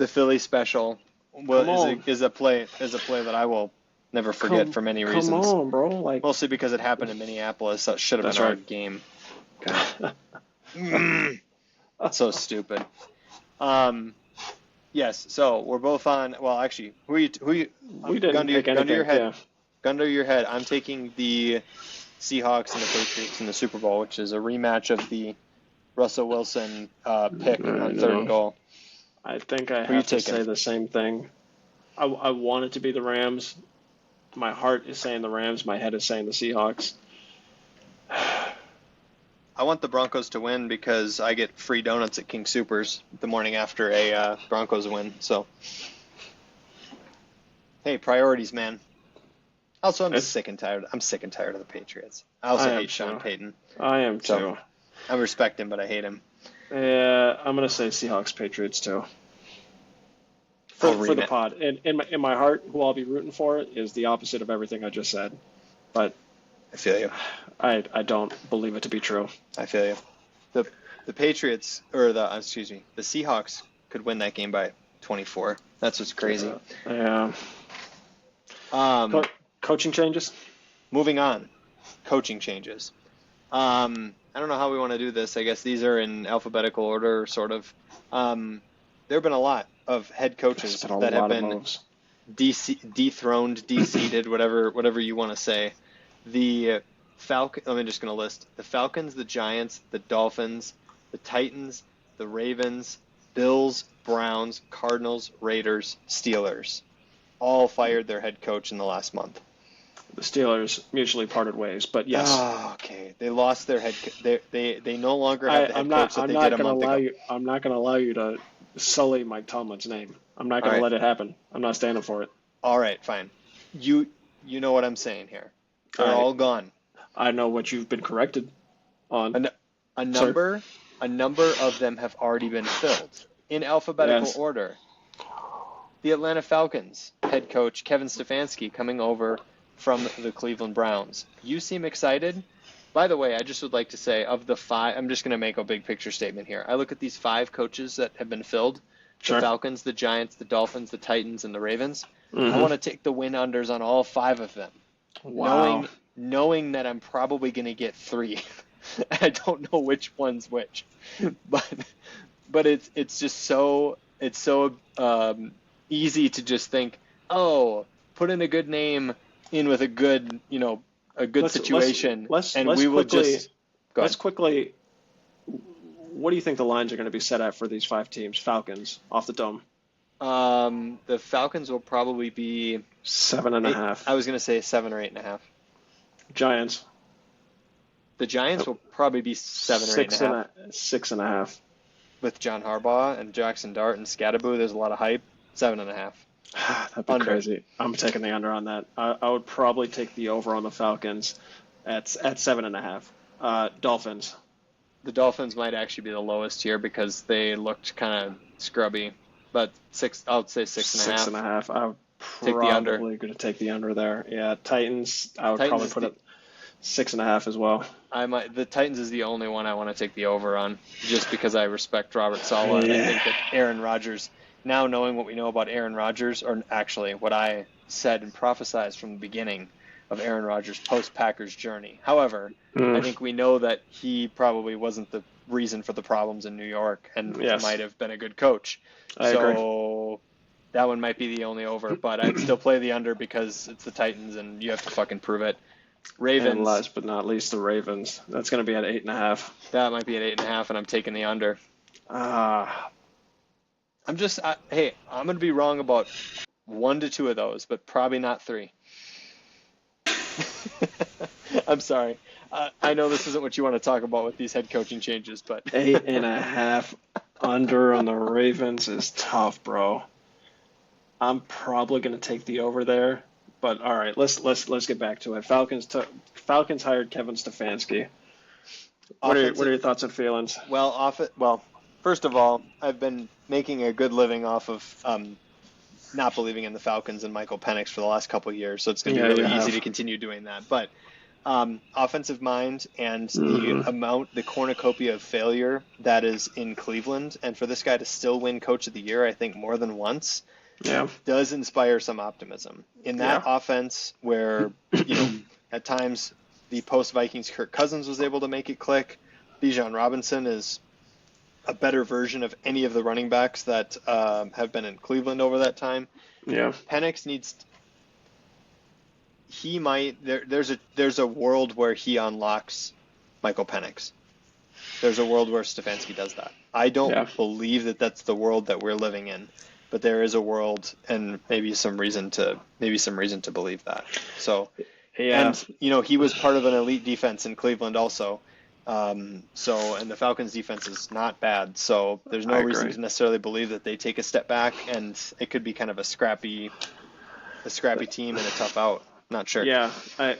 Philly special is a play that I will never forget for many reasons. Come on, bro. Like, mostly because it happened in Minneapolis. That should have been our game. So stupid. Yes. So we're both on. Well, actually, we didn't gun to your head. Yeah. Gun to your head. I'm taking the Seahawks and the Patriots in the Super Bowl, which is a rematch of the Russell Wilson pick on third and goal. I think I have to say the same thing. I want it to be the Rams. My heart is saying the Rams. My head is saying the Seahawks. I want the Broncos to win because I get free donuts at King Soopers the morning after a Broncos win. So, hey, priorities, man. Also, I'm sick and tired of the Patriots. I also hate Sean Payton. I am too. So, I respect him, but I hate him. Yeah, I'm gonna say Seahawks Patriots too. For the pod, and in my heart, who I'll be rooting for is the opposite of everything I just said. But I feel you. I don't believe it to be true. I feel you. the Seahawks could win that game by 24. That's what's crazy. Yeah. Coaching changes? Moving on. Coaching changes. I don't know how we want to do this. I guess these are in alphabetical order, sort of. There have been a lot of head coaches that have been dethroned, de-seated, whatever you want to say. The I'm just going to list the Falcons, the Giants, the Dolphins, the Titans, the Ravens, Bills, Browns, Cardinals, Raiders, Steelers. All fired their head coach in the last month. The Steelers mutually parted ways, but yes. Oh, okay. They lost their head. They no longer have the head coach that they did a month ago. I'm not going to allow you to sully Mike Tomlin's name. I'm not going to let it happen. I'm not standing for it. All right, fine. You know what I'm saying here. They're all gone. I know what you've been corrected on. A number of them have already been filled in alphabetical order. The Atlanta Falcons head coach Kevin Stefanski coming over from the Cleveland Browns. You seem excited. By the way, I just would like to say, of the 5, I'm just going to make a big picture statement here. I look at these 5 coaches that have been filled, the Falcons, the Giants, the Dolphins, the Titans, and the Ravens. Mm-hmm. I want to take the win-unders on all 5 of them. Wow. Knowing that I'm probably going to get 3. I don't know which one's which. But it's just so easy to just think, oh, put in a good name in with a good, situation, and we will just. Let's quickly. What do you think the lines are going to be set at for these 5 teams? Falcons off the dome. The Falcons will probably be 7.5. I was going to say 7 or 8.5. Giants. The Giants will probably be 7 or 8.5. 6.5. With John Harbaugh and Jackson Dart and Scatterboo, there's a lot of hype. 7.5. That'd be crazy. I'm taking the under on that. I would probably take the over on the Falcons at 7.5. Dolphins. The Dolphins might actually be the lowest here because they looked kind of scrubby. But 6, I'll say 6.5. 6.5. I would probably going to take the under there. Yeah, Titans. I would probably put it 6.5 as well. The Titans is the only one I want to take the over on, just because I respect Robert Saleh. And I think that Aaron Rodgers. Now knowing what we know about Aaron Rodgers, or actually what I said and prophesized from the beginning of Aaron Rodgers' post-Packers journey. However, I think we know that he probably wasn't the reason for the problems in New York and might have been a good coach. I agree. That one might be the only over, but I'd still play the under because it's the Titans and you have to fucking prove it. Ravens. And last but not least, the Ravens. That's going to be at 8.5. That might be at 8.5, and I'm taking the under. I'm going to be wrong about 1 to 2 of those, but probably not 3. I'm sorry. I know this isn't what you want to talk about with these head coaching changes, but 8.5 under on the Ravens is tough, bro. I'm probably going to take the over there, but all right, let's get back to it. Falcons hired Kevin Stefanski. What are your thoughts and feelings? Well, first of all, I've been making a good living off of not believing in the Falcons and Michael Penix for the last couple of years, so it's going to be really easy to continue doing that. But offensive mind and the cornucopia of failure that is in Cleveland, and for this guy to still win Coach of the Year, I think more than once, does inspire some optimism. In that offense where, at times the post-Vikings Kirk Cousins was able to make it click, Bijan Robinson is a better version of any of the running backs that have been in Cleveland over that time. Yeah. Penix there's a world where he unlocks Michael Penix. There's a world where Stefanski does that. I don't believe that that's the world that we're living in, but there is a world and maybe some reason to believe that. So, and he was part of an elite defense in Cleveland also. And the Falcons defense is not bad. So there's no reason to necessarily believe that they take a step back, and it could be kind of a scrappy team and a tough out. Not sure. Yeah,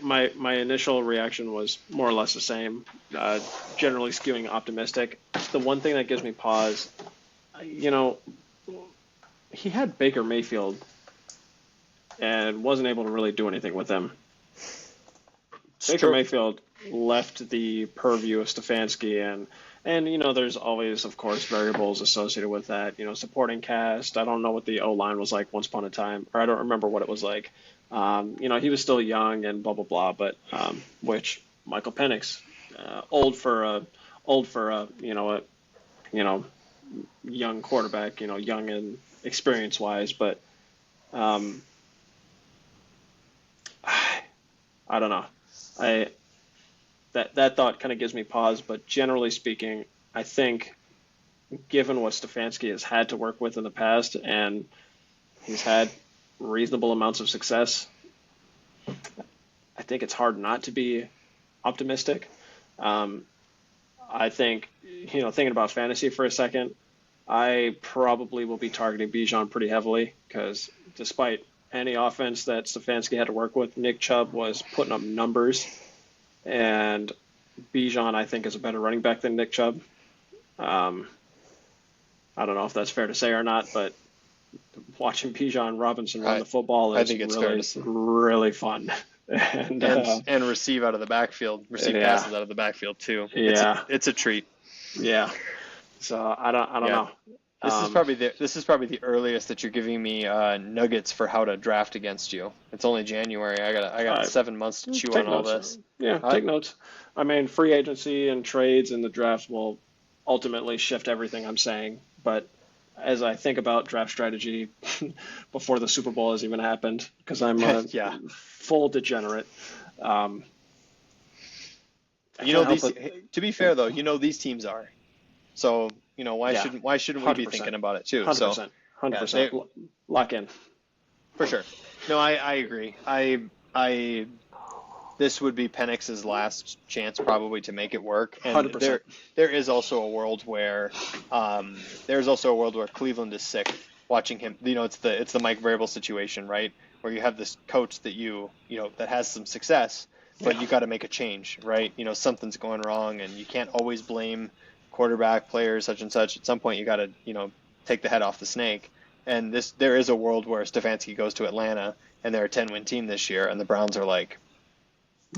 my initial reaction was more or less the same, generally skewing optimistic. The one thing that gives me pause, he had Baker Mayfield and wasn't able to really do anything with him. Baker Mayfield left the purview of Stefanski, and And, there's always, of course, variables associated with that. Supporting cast. I don't know what the O-line was like once upon a time, or I don't remember what it was like. He was still young and blah, blah, blah, but which Michael Penix, old for you know, young quarterback, young and experience wise, but um, I don't know. I that thought kind of gives me pause, but generally speaking, I think given what Stefanski has had to work with in the past, and he's had reasonable amounts of success, I think it's hard not to be optimistic. Um, I think, thinking about fantasy for a second, I probably will be targeting Bijan pretty heavily because despite any offense that Stefanski had to work with, Nick Chubb was putting up numbers, and Bijan, I think, is a better running back than Nick Chubb. Um, I don't know if that's fair to say or not, but watching Bijan Robinson run the football is really, really fun. And receive out of the backfield, passes out of the backfield too. Yeah, it's a treat. Yeah. So I don't know. This is probably the earliest that you're giving me nuggets for how to draft against you. It's only January. I got 7 months to chew on all this. Yeah, take notes. I mean, free agency and trades and the draft will ultimately shift everything I'm saying. But as I think about draft strategy before the Super Bowl has even happened, because I'm a full degenerate. To be fair though, these teams are. So, why shouldn't we be thinking about it too? 100%. 100%. Lock in. For sure. No, I agree. This would be Penix's last chance probably to make it work. And 100%. there is also a world where Cleveland is sick watching him. It's the Mike Vrabel situation, right? Where you have this coach that that has some success, but you got to make a change, right? Something's going wrong, and you can't always blame quarterback, players, such and such. At some point, you got to take the head off the snake. And there is a world where Stefanski goes to Atlanta, and they're a 10-win team this year, and the Browns are like,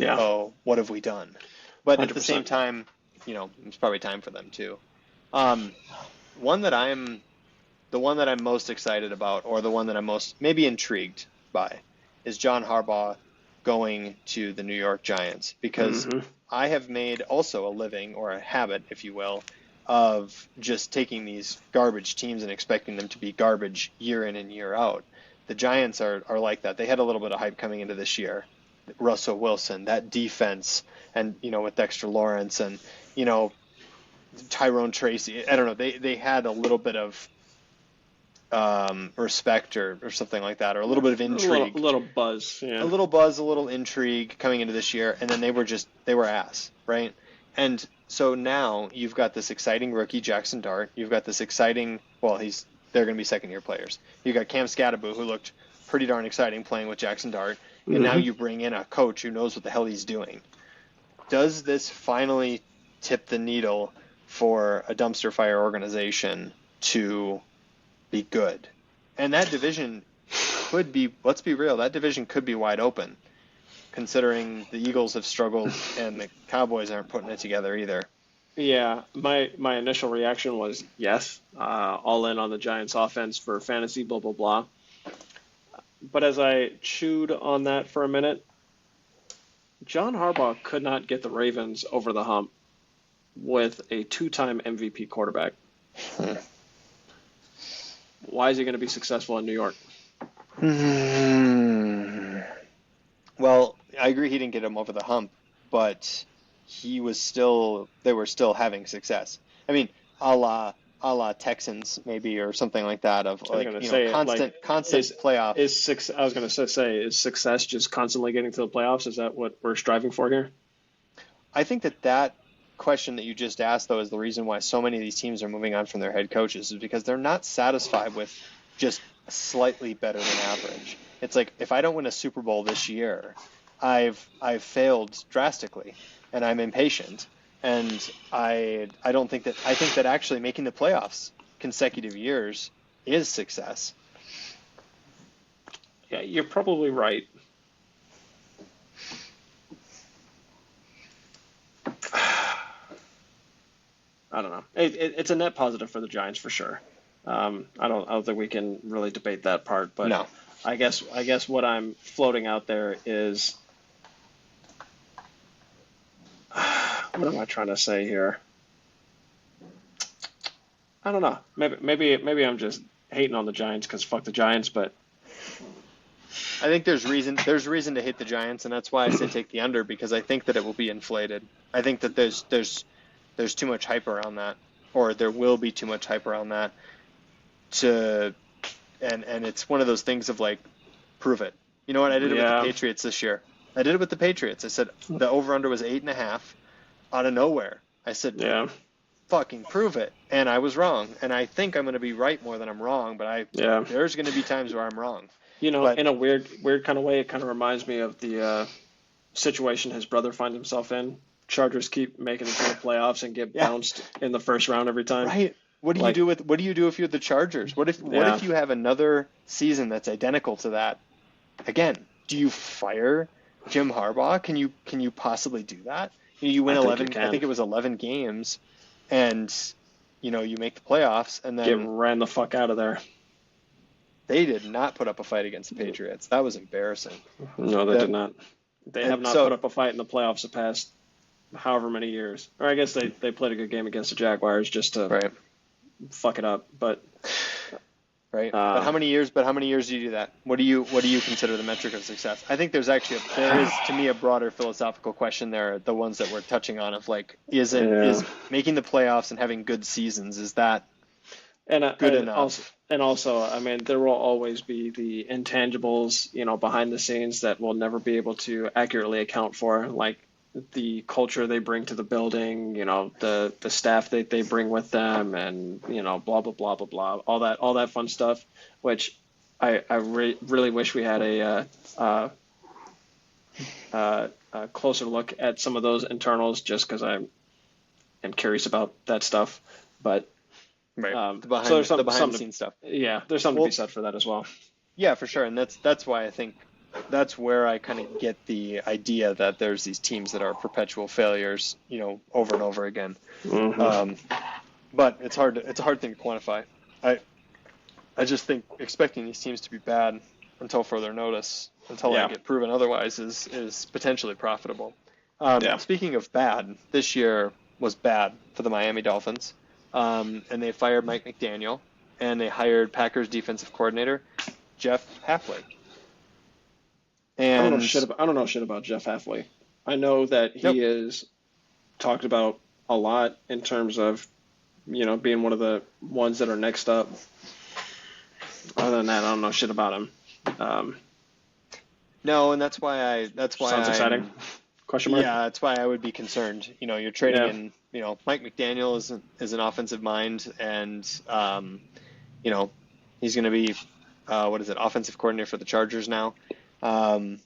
oh, what have we done? But 100%. At the same time, it's probably time for them too. The one that I'm most excited about, or the one that I'm most maybe intrigued by, is John Harbaugh going to the New York Giants, because I have made also a living, or a habit, if you will, of just taking these garbage teams and expecting them to be garbage year in and year out. The Giants are like that. They had a little bit of hype coming into this year. Russell Wilson, that defense, and with Dexter Lawrence and Tyrone Tracy. I don't know. They had a little bit of respect or something like that, or a little bit of intrigue, a little buzz, a little intrigue coming into this year, and then they were ass, right? And so now you've got this exciting rookie Jackson Dart. You've got this exciting, they're going to be second-year players. You've got Cam Scatterbo, who looked pretty darn exciting playing with Jackson Dart. And now you bring in a coach who knows what the hell he's doing. Does this finally tip the needle for a dumpster fire organization to be good? And that division could be, let's be real, that division could be wide open, considering the Eagles have struggled and the Cowboys aren't putting it together either. Yeah, my initial reaction was yes, all in on the Giants offense for fantasy, blah, blah, blah. But as I chewed on that for a minute, John Harbaugh could not get the Ravens over the hump with a 2-time MVP quarterback. Why is he going to be successful in New York? Well, I agree he didn't get him over the hump, but they were still having success. I mean, a la Texans maybe, or something like that, of constant playoff. I was going to say, is success just constantly getting to the playoffs? Is that what we're striving for here? I think that question that you just asked, though, is the reason why so many of these teams are moving on from their head coaches, is because they're not satisfied with just slightly better than average. It's like, if I don't win a Super Bowl this year, I've failed drastically, and I'm impatient. And I think that actually making the playoffs consecutive years is success. Yeah, you're probably right. I don't know. It's a net positive for the Giants for sure. I don't think we can really debate that part, but No. I guess what I'm floating out there is what am I trying to say here? I don't know. Maybe I'm just hating on the Giants because fuck the Giants, but I think there's reason to hate the Giants, and that's why I say take the under, because I think that it will be inflated. I think that there's too much hype around that, or there will be too much hype around that to and it's one of those things of like, prove it. You know what? I did it with the Patriots this year. I did it with the Patriots. I said the over/under was 8.5 out of nowhere. I said, yeah, fucking prove it, and I was wrong. And I think I'm going to be right more than I'm wrong, but there's going to be times where I'm wrong. You know, But in a weird kind of way, it kind of reminds me of the situation his brother finds himself in. Chargers keep making it to the playoffs and get bounced in the first round every time. Right. What do you do if you're the Chargers? What if you have another season that's identical to that? Again, do you fire Jim Harbaugh? Can you possibly do that? You win 11. I think it was 11 games, and you make the playoffs, and then get ran the fuck out of there. They did not put up a fight against the Patriots. That was embarrassing. No, they did not. They have not put up a fight in the playoffs the past however many years. Or I guess they played a good game against the Jaguars just to fuck it up. But but how many years do you do that? What do you consider the metric of success? I think there is to me a broader philosophical question there. The ones that we're touching on of like, is making the playoffs and having good seasons, is that good enough? Also, I mean, there will always be the intangibles, behind the scenes that we'll never be able to accurately account for, like the culture they bring to the building, the staff that they bring with them, and blah blah blah blah blah, all that fun stuff, which I really wish we had a closer look at some of those internals, just because I am curious about that stuff, but. Right. So there's the behind the scenes stuff. Yeah, there's something to be said for that as well. Yeah, for sure, and that's why I think that's where I kind of get the idea that there's these teams that are perpetual failures, over and over again. Mm-hmm. But it's a hard thing to quantify. I just think expecting these teams to be bad until further notice, until I get proven otherwise, is potentially profitable. Speaking of bad, this year was bad for the Miami Dolphins. And they fired Mike McDaniel, and they hired Packers defensive coordinator Jeff Hafley. And I don't know shit about Jeff Hafley. I know that he is talked about a lot in terms of, being one of the ones that are next up. Other than that, I don't know shit about him. No, and that's why sounds exciting. Question mark? Yeah, that's why I would be concerned. You're trading in. Mike McDaniel is an offensive mind, and he's going to be offensive coordinator for the Chargers now. We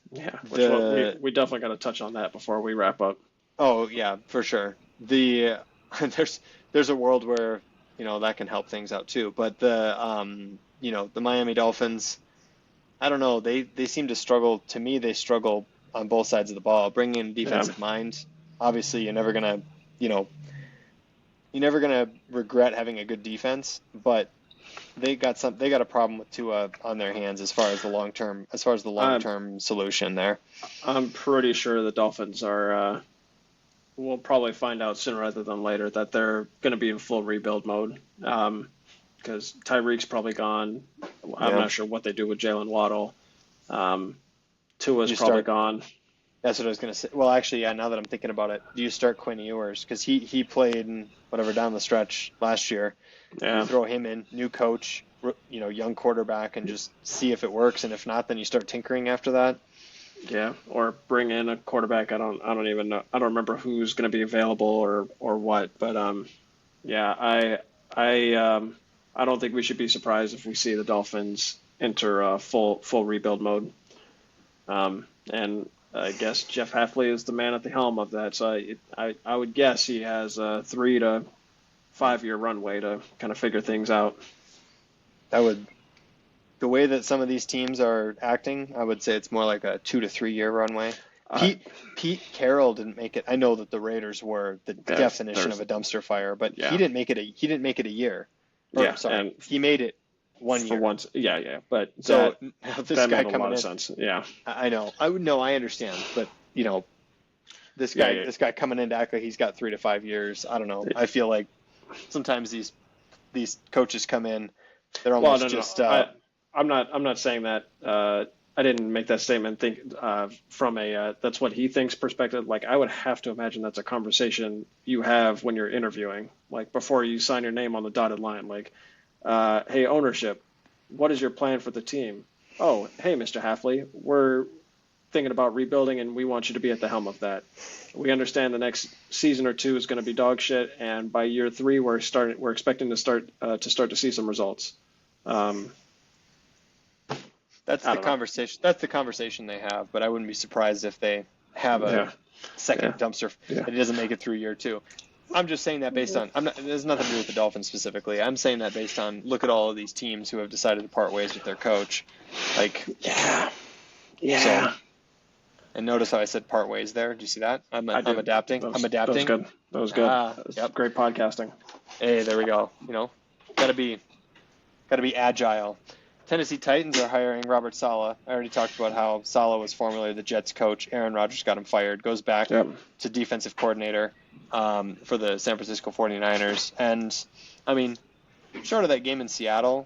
definitely got to touch on that before we wrap up. Oh yeah, for sure. There's a world where that can help things out too. But the Miami Dolphins, I don't know. They seem to struggle. To me, they struggle on both sides of the ball. Bringing in defensive mind, obviously you're never gonna regret having a good defense, but they got a problem with Tua on their hands as far as the long term solution there. I'm pretty sure the Dolphins are we'll probably find out sooner rather than later that they're going to be in full rebuild mode, because Tyreek's probably gone. I'm not sure what they do with Jalen Waddle. Tua's probably gone. That's what I was going to say. Well, actually, now that I'm thinking about it, do you start Quinn Ewers? Because he played down the stretch last year. Yeah. You throw him in, new coach, young quarterback, and just see if it works. And if not, then you start tinkering after that. Yeah, or bring in a quarterback. I don't even know. I don't remember who's going to be available or what. But I don't think we should be surprised if we see the Dolphins enter full rebuild mode. And I guess Jeff Hafley is the man at the helm of that. So I would guess he has a 3 to 5 year runway to kind of figure things out. The way that some of these teams are acting, I would say it's more like a 2 to 3 year runway. Pete Carroll didn't make it. I know that the Raiders were the definition of a dumpster fire, but he didn't make it a year. Sorry, he made it 1 year. Once. Yeah. But so that this guy made a coming lot in, of sense. Yeah. I know. I understand, but this guy coming in to act like he's got 3 to 5 years. I don't know. I feel like sometimes these coaches come in, they're almost I'm not saying that. I didn't make that statement from a that's what he thinks perspective. Like, I would have to imagine that's a conversation you have when you're interviewing, like before you sign your name on the dotted line. Like, hey, ownership, what is your plan for the team? Oh, hey, Mr. Halfley, we're thinking about rebuilding and we want you to be at the helm of that. We understand the next season or two is going to be dog shit, and by year 3 we're expecting to start to see some results. That's the conversation. That's the conversation they have. But I wouldn't be surprised if they have a second dumpster. It doesn't make it through year 2. I'm just saying that based on. There's nothing to do with the Dolphins specifically. I'm saying that based on look at all of these teams who have decided to part ways with their coach. Like So, and notice how I said part ways there. Do you see that? I'm adapting. I'm adapting. That was good. That was great podcasting. Hey, there we go. Gotta be agile. Tennessee Titans are hiring Robert Saleh. I already talked about how Saleh was formerly the Jets coach. Aaron Rodgers got him fired. Goes back to defensive coordinator for the San Francisco 49ers. And, I mean, short of that game in Seattle,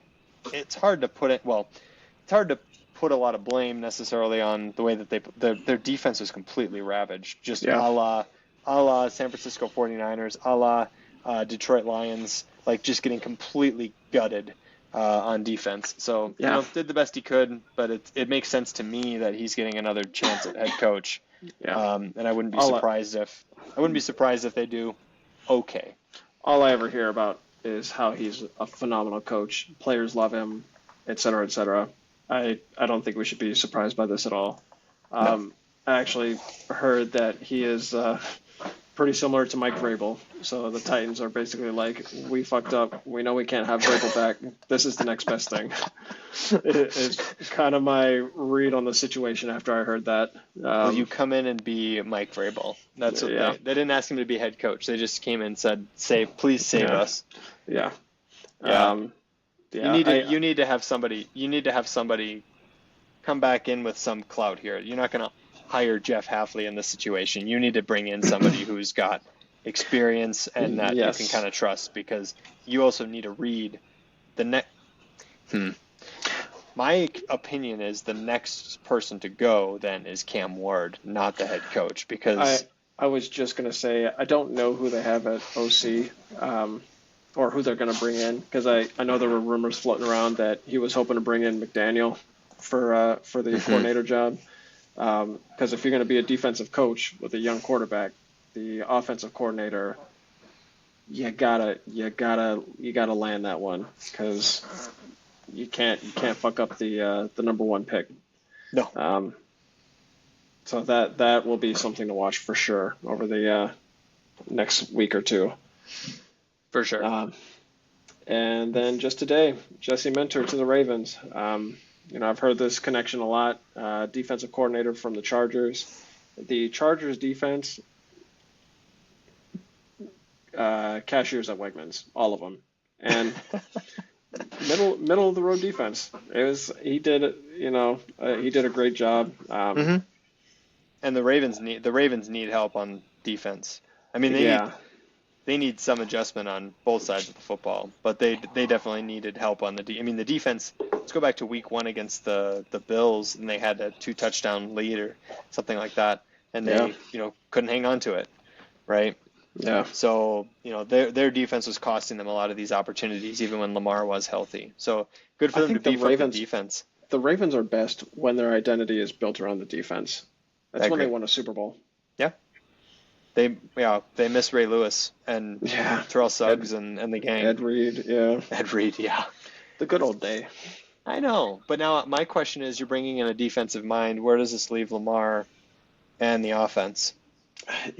it's hard to put a lot of blame necessarily on the way that their defense was completely ravaged. Just a la San Francisco 49ers, a la Detroit Lions, like just getting completely gutted on defense. So did the best he could, but it makes sense to me that he's getting another chance at head coach. And I wouldn't be surprised if they do okay. All I ever hear about is how he's a phenomenal coach. Players love him, et cetera, et cetera. I don't think we should be surprised by this at all. No. I actually heard that he is pretty similar to Mike Vrabel. So the Titans are basically like, we fucked up. We know we can't have Vrabel back. This is the next best thing. It is kind of my read on the situation after I heard that. Will you come in and be Mike Vrabel? That's what they didn't ask him to be head coach. They just came in and said, please save us. Yeah. You need to have somebody come back in with some clout here. You're not going to hire Jeff Halfley in this situation. You need to bring in somebody who's got experience and that you can kind of trust, because you also need to read the next. My opinion is the next person to go then is Cam Ward, not the head coach, because I was just going to say I don't know who they have at OC. Or who they're going to bring in, because I know there were rumors floating around that he was hoping to bring in McDaniel for the coordinator job. Because if you're going to be a defensive coach with a young quarterback, the offensive coordinator, you gotta land that one, because you can't fuck up the number 1 pick. No. So that will be something to watch for sure over the next week or two. For sure. And then just today, Jesse Minter to the Ravens. I've heard this connection a lot. Defensive coordinator from the Chargers. The Chargers defense, cashiers at Wegmans, all of them, and middle of the road defense. He did a great job. And the Ravens need help on defense. I mean, they need some adjustment on both sides of the football, but they definitely needed help on the the defense. Let's go back to week 1 against the Bills, and they had a 2-touchdown lead or something like that, and they couldn't hang on to it, right? Yeah. So their defense was costing them a lot of these opportunities, even when Lamar was healthy. So good for them to beef up the defense. The Ravens are best when their identity is built around the defense. That's when they won a Super Bowl. Yeah. They miss Ray Lewis and Terrell Suggs and the gang. Ed Reed, the good old day. I know, but now my question is, you're bringing in a defensive mind. Where does this leave Lamar and the offense?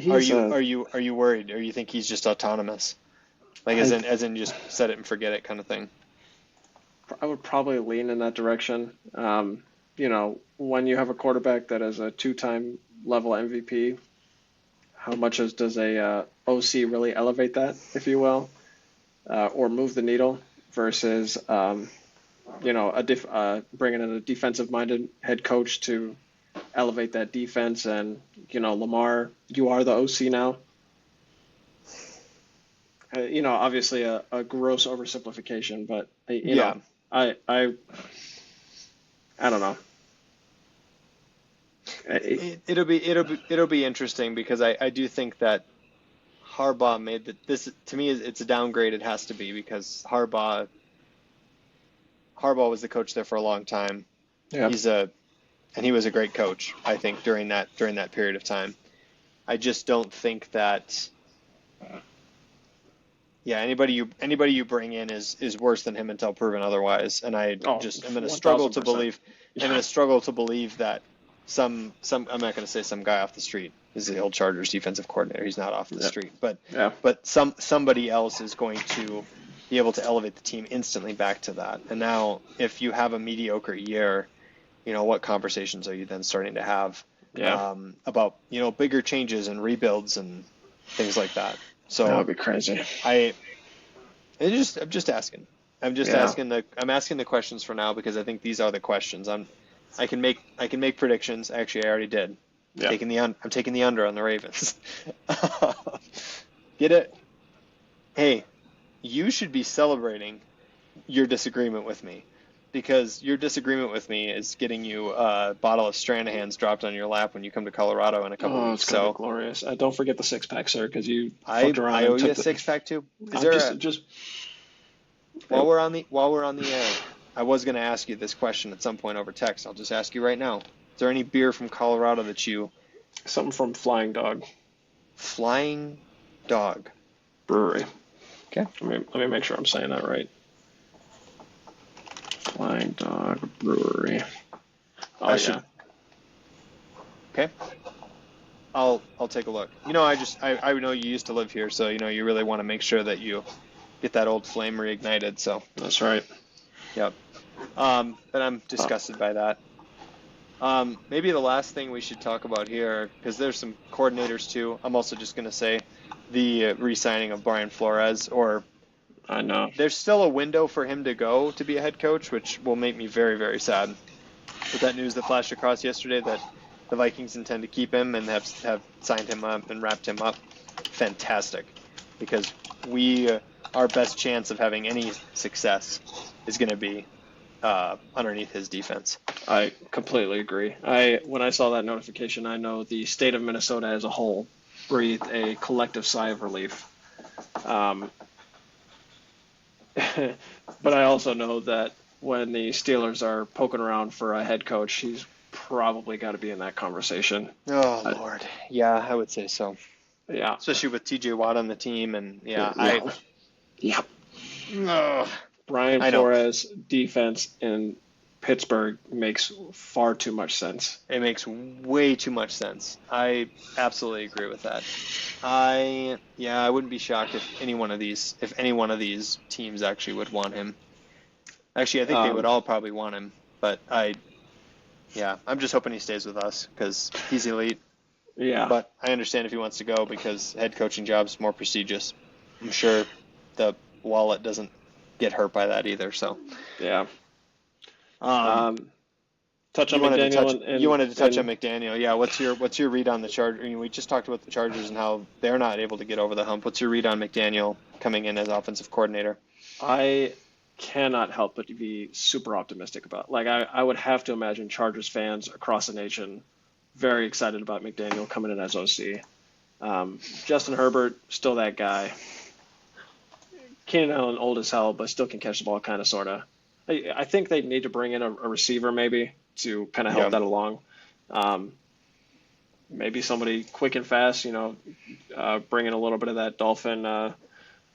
Are you worried, or you think he's just autonomous, like as in just set it and forget it kind of thing? I would probably lean in that direction. When you have a quarterback that is a 2-time level MVP, how much does a OC really elevate that, if you will, or move the needle versus bringing in a defensive-minded head coach to elevate that defense. And Lamar, you are the OC now. Obviously a gross oversimplification, but I don't know. It'll be interesting because I do think that Harbaugh made this to me it's a downgrade. It has to be because Harbaugh was the coach there for a long time. Yeah. He was a great coach, I think, during that period of time. I just don't think that anybody you bring in is worse than him until proven otherwise. And I'm going to struggle to believe that some I'm not going to say some guy off the street is the old Chargers defensive coordinator. He's not off the street, but somebody else is going to be able to elevate the team instantly back to that. And now, if you have a mediocre year, what conversations are you then starting to have about bigger changes and rebuilds and things like that? So that would be crazy. I'm just asking. I'm asking the questions for now because I think these are the questions. I can make predictions. Actually, I already did. Yeah. I'm taking the under on the Ravens. Get it? Hey, you should be celebrating your disagreement with me because your disagreement with me is getting you a bottle of Stranahan's dropped on your lap when you come to Colorado in a couple weeks. It's gonna be glorious. Don't forget the 6-pack, sir, because I owe you a 6-pack too. While we're on the air, I was going to ask you this question at some point over text. I'll just ask you right now. Is there any beer from Colorado that you... Something from Flying Dog. Flying Dog. Brewery. Okay. Let me make sure I'm saying that right. Flying Dog Brewery. Okay. I'll take a look. I know you used to live here, so you really want to make sure that you get that old flame reignited. So that's right. Yep. But I'm disgusted by that. Maybe the last thing we should talk about here, because there's some coordinators too. I'm also just going to say the re-signing of Brian Flores, I know. There's still a window for him to go to be a head coach, which will make me very, very sad. With that news that flashed across yesterday that the Vikings intend to keep him and have signed him up and wrapped him up, fantastic. Because our best chance of having any success is going to be underneath his defense. I completely agree. When I saw that notification, I know the state of Minnesota as a whole breathed a collective sigh of relief. But I also know that when the Steelers are poking around for a head coach, he's probably got to be in that conversation. Oh, Lord. Yeah, I would say so. Yeah. Especially with TJ Watt on the team. And, Brian Flores' defense in Pittsburgh makes far too much sense. It makes way too much sense. I absolutely agree with that. I wouldn't be shocked if any one of these teams actually would want him. Actually, I think they would all probably want him, but I'm just hoping he stays with us because he's elite. Yeah. But I understand if he wants to go because head coaching job's more prestigious. I'm sure the wallet doesn't get hurt by that either. So. Yeah. Touch on McDaniel. You wanted to touch on McDaniel. Yeah. What's your read on the Chargers? I mean, we just talked about the Chargers and how they're not able to get over the hump. What's your read on McDaniel coming in as offensive coordinator? I cannot help but to be super optimistic about. I would have to imagine Chargers fans across the nation very excited about McDaniel coming in as OC. Justin Herbert, still that guy. Keenan Allen, old as hell, but still can catch the ball, kind of, sort of. I think they need to bring in a receiver maybe to kind of help that along. Maybe somebody quick and fast, bring in a little bit of that Dolphin,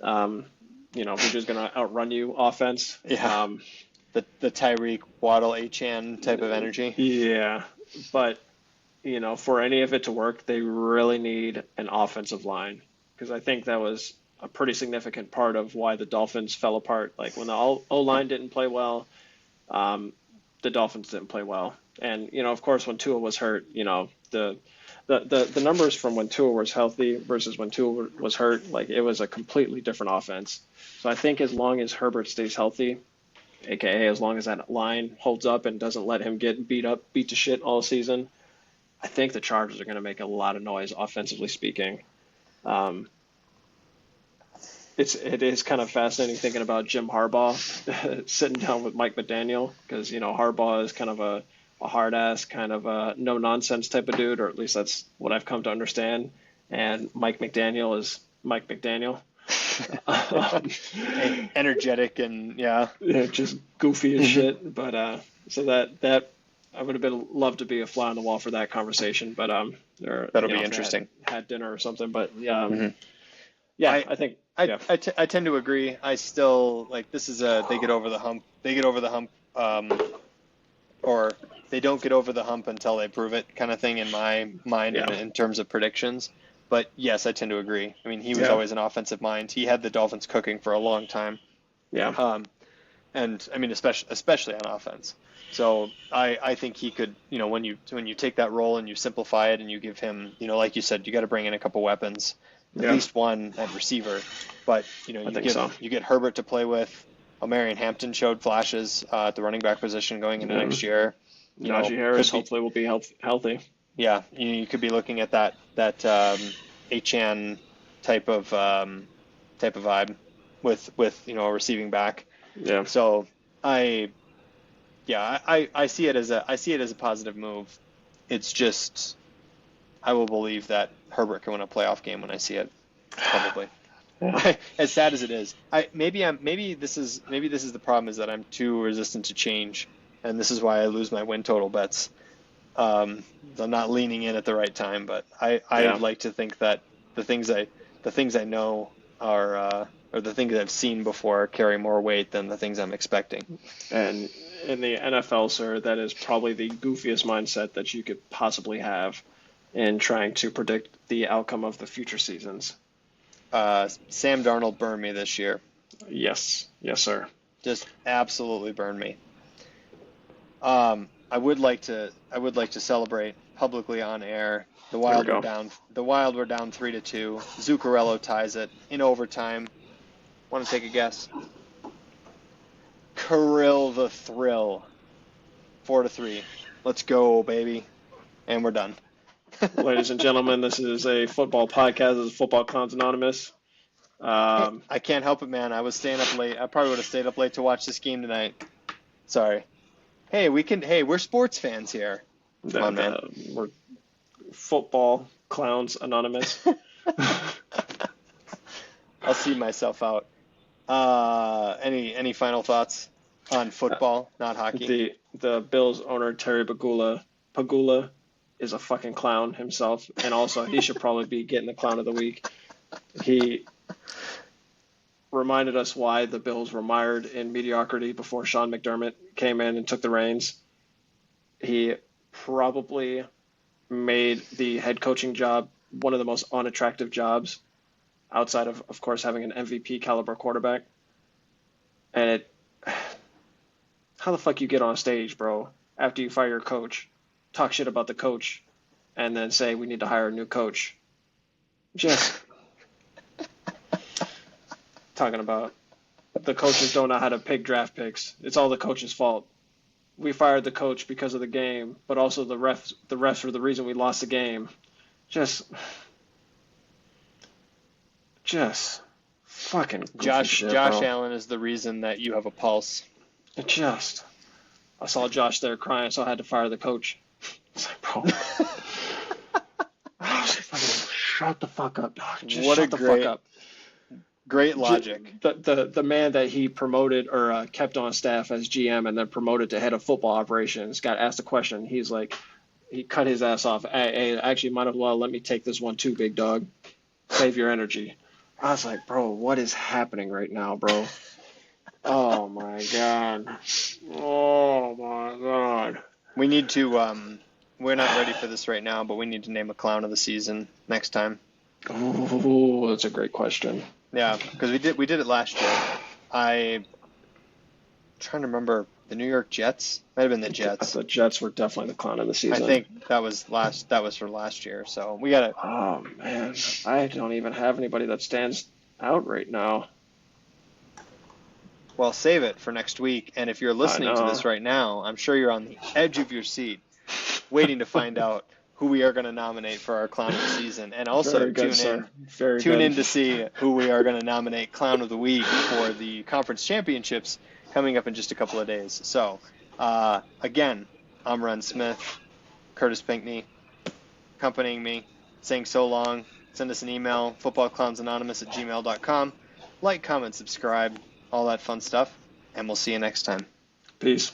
who's just going to outrun you offense. Yeah. The Tyreek Waddle Achane type of energy. Yeah. But, for any of it to work, they really need an offensive line because I think that was a pretty significant part of why the Dolphins fell apart. Like when the O-line didn't play well, the Dolphins didn't play well. And, of course, when Tua was hurt, the numbers from when Tua was healthy versus when Tua was hurt, like it was a completely different offense. So I think as long as Herbert stays healthy, aka as long as that line holds up and doesn't let him get beat to shit all season, I think the Chargers are going to make a lot of noise offensively speaking. It is kind of fascinating thinking about Jim Harbaugh sitting down with Mike McDaniel, because Harbaugh is kind of a hard ass, kind of a no nonsense type of dude, or at least that's what I've come to understand. And Mike McDaniel is Mike McDaniel. Energetic and just goofy as shit. But so that I would have loved to be a fly on the wall for that conversation. But that'll be interesting. Had dinner or something. But I think. I tend to agree. I still this is they get over the hump. They get over the hump, or they don't get over the hump until they prove it, kind of thing in my mind in terms of predictions. But yes, I tend to agree. I mean, he was always an offensive mind. He had the Dolphins cooking for a long time. Yeah. And I mean, especially on offense. So I think he could, when you take that role and you simplify it and you give him, like you said, you got to bring in a couple weapons. At least one at receiver, but you get Herbert to play with. Marion Hampton showed flashes at the running back position going into next year. Najee Harris hopefully will be healthy. Yeah, you could be looking at that Achane type of vibe with a receiving back. Yeah. So I see it as a positive move. It's just I will believe that Herbert can win a playoff game when I see it. Probably. As sad as it is. Maybe this is the problem, is that I'm too resistant to change, and this is why I lose my win total bets. I'm not leaning in at the right time, but I like to think that the things I know are or the things I've seen before carry more weight than the things I'm expecting. And in the NFL, sir, that is probably the goofiest mindset that you could possibly have in trying to predict the outcome of the future seasons. Sam Darnold burned me this year. Yes, sir. Just absolutely burned me. I would like to celebrate publicly on air. The Wild were down 3-2. Zuccarello ties it in overtime. Want to take a guess? Kirill the Thrill. 4-3. Let's go, baby. And we're done. Ladies and gentlemen, this is a football podcast. This is Football Clowns Anonymous. I can't help it, man. I was staying up late. I probably would have stayed up late to watch this game tonight. Sorry. Hey, we're sports fans here. Come on, man. We're Football Clowns Anonymous. I'll see myself out. Any final thoughts on football, not hockey? The Bills owner, Terry Pagula is a fucking clown himself, and also he should probably be getting the Clown of the Week. He reminded us why the Bills were mired in mediocrity before Sean McDermott came in and took the reins. He probably made the head coaching job one of the most unattractive jobs outside of course, having an MVP caliber quarterback. And how the fuck you get on stage, bro, after you fire your coach, talk shit about the coach, and then say we need to hire a new coach? Just talking about the coaches don't know how to pick draft picks. It's all the coach's fault. We fired the coach because of the game, but also the refs were the reason we lost the game. Just fucking Josh Allen is the reason that you have a pulse. I saw Josh there crying, so I had to fire the coach. It's like, bro. Shut the fuck up, dog. Shut the fuck up. Great logic. The man that he promoted or kept on staff as GM and then promoted to head of football operations got asked a question. He's like, he cut his ass off. Hey, actually, might as well let me take this one too, big dog. Save your energy. I was like, bro, what is happening right now, bro? Oh my god. We need to. We're not ready for this right now, but we need to name a clown of the season next time. Oh, that's a great question. Yeah, because we did it last year. I'm trying to remember The New York Jets? Might have been the Jets. The Jets were definitely the clown of the season. I think that was for last year. So we got to. Oh man, I don't even have anybody that stands out right now. Well, save it for next week. And if you're listening to this right now, I'm sure you're on the edge of your seat, waiting to find out who we are going to nominate for our Clown of the Season. And also tune in to see who we are going to nominate Clown of the Week for the conference championships coming up in just a couple of days. So, again, I'm Ren Smith, Kurtis Pinkney, accompanying me, saying so long. Send us an email, footballclownsanonymous@gmail.com. Like, comment, subscribe, all that fun stuff, and we'll see you next time. Peace.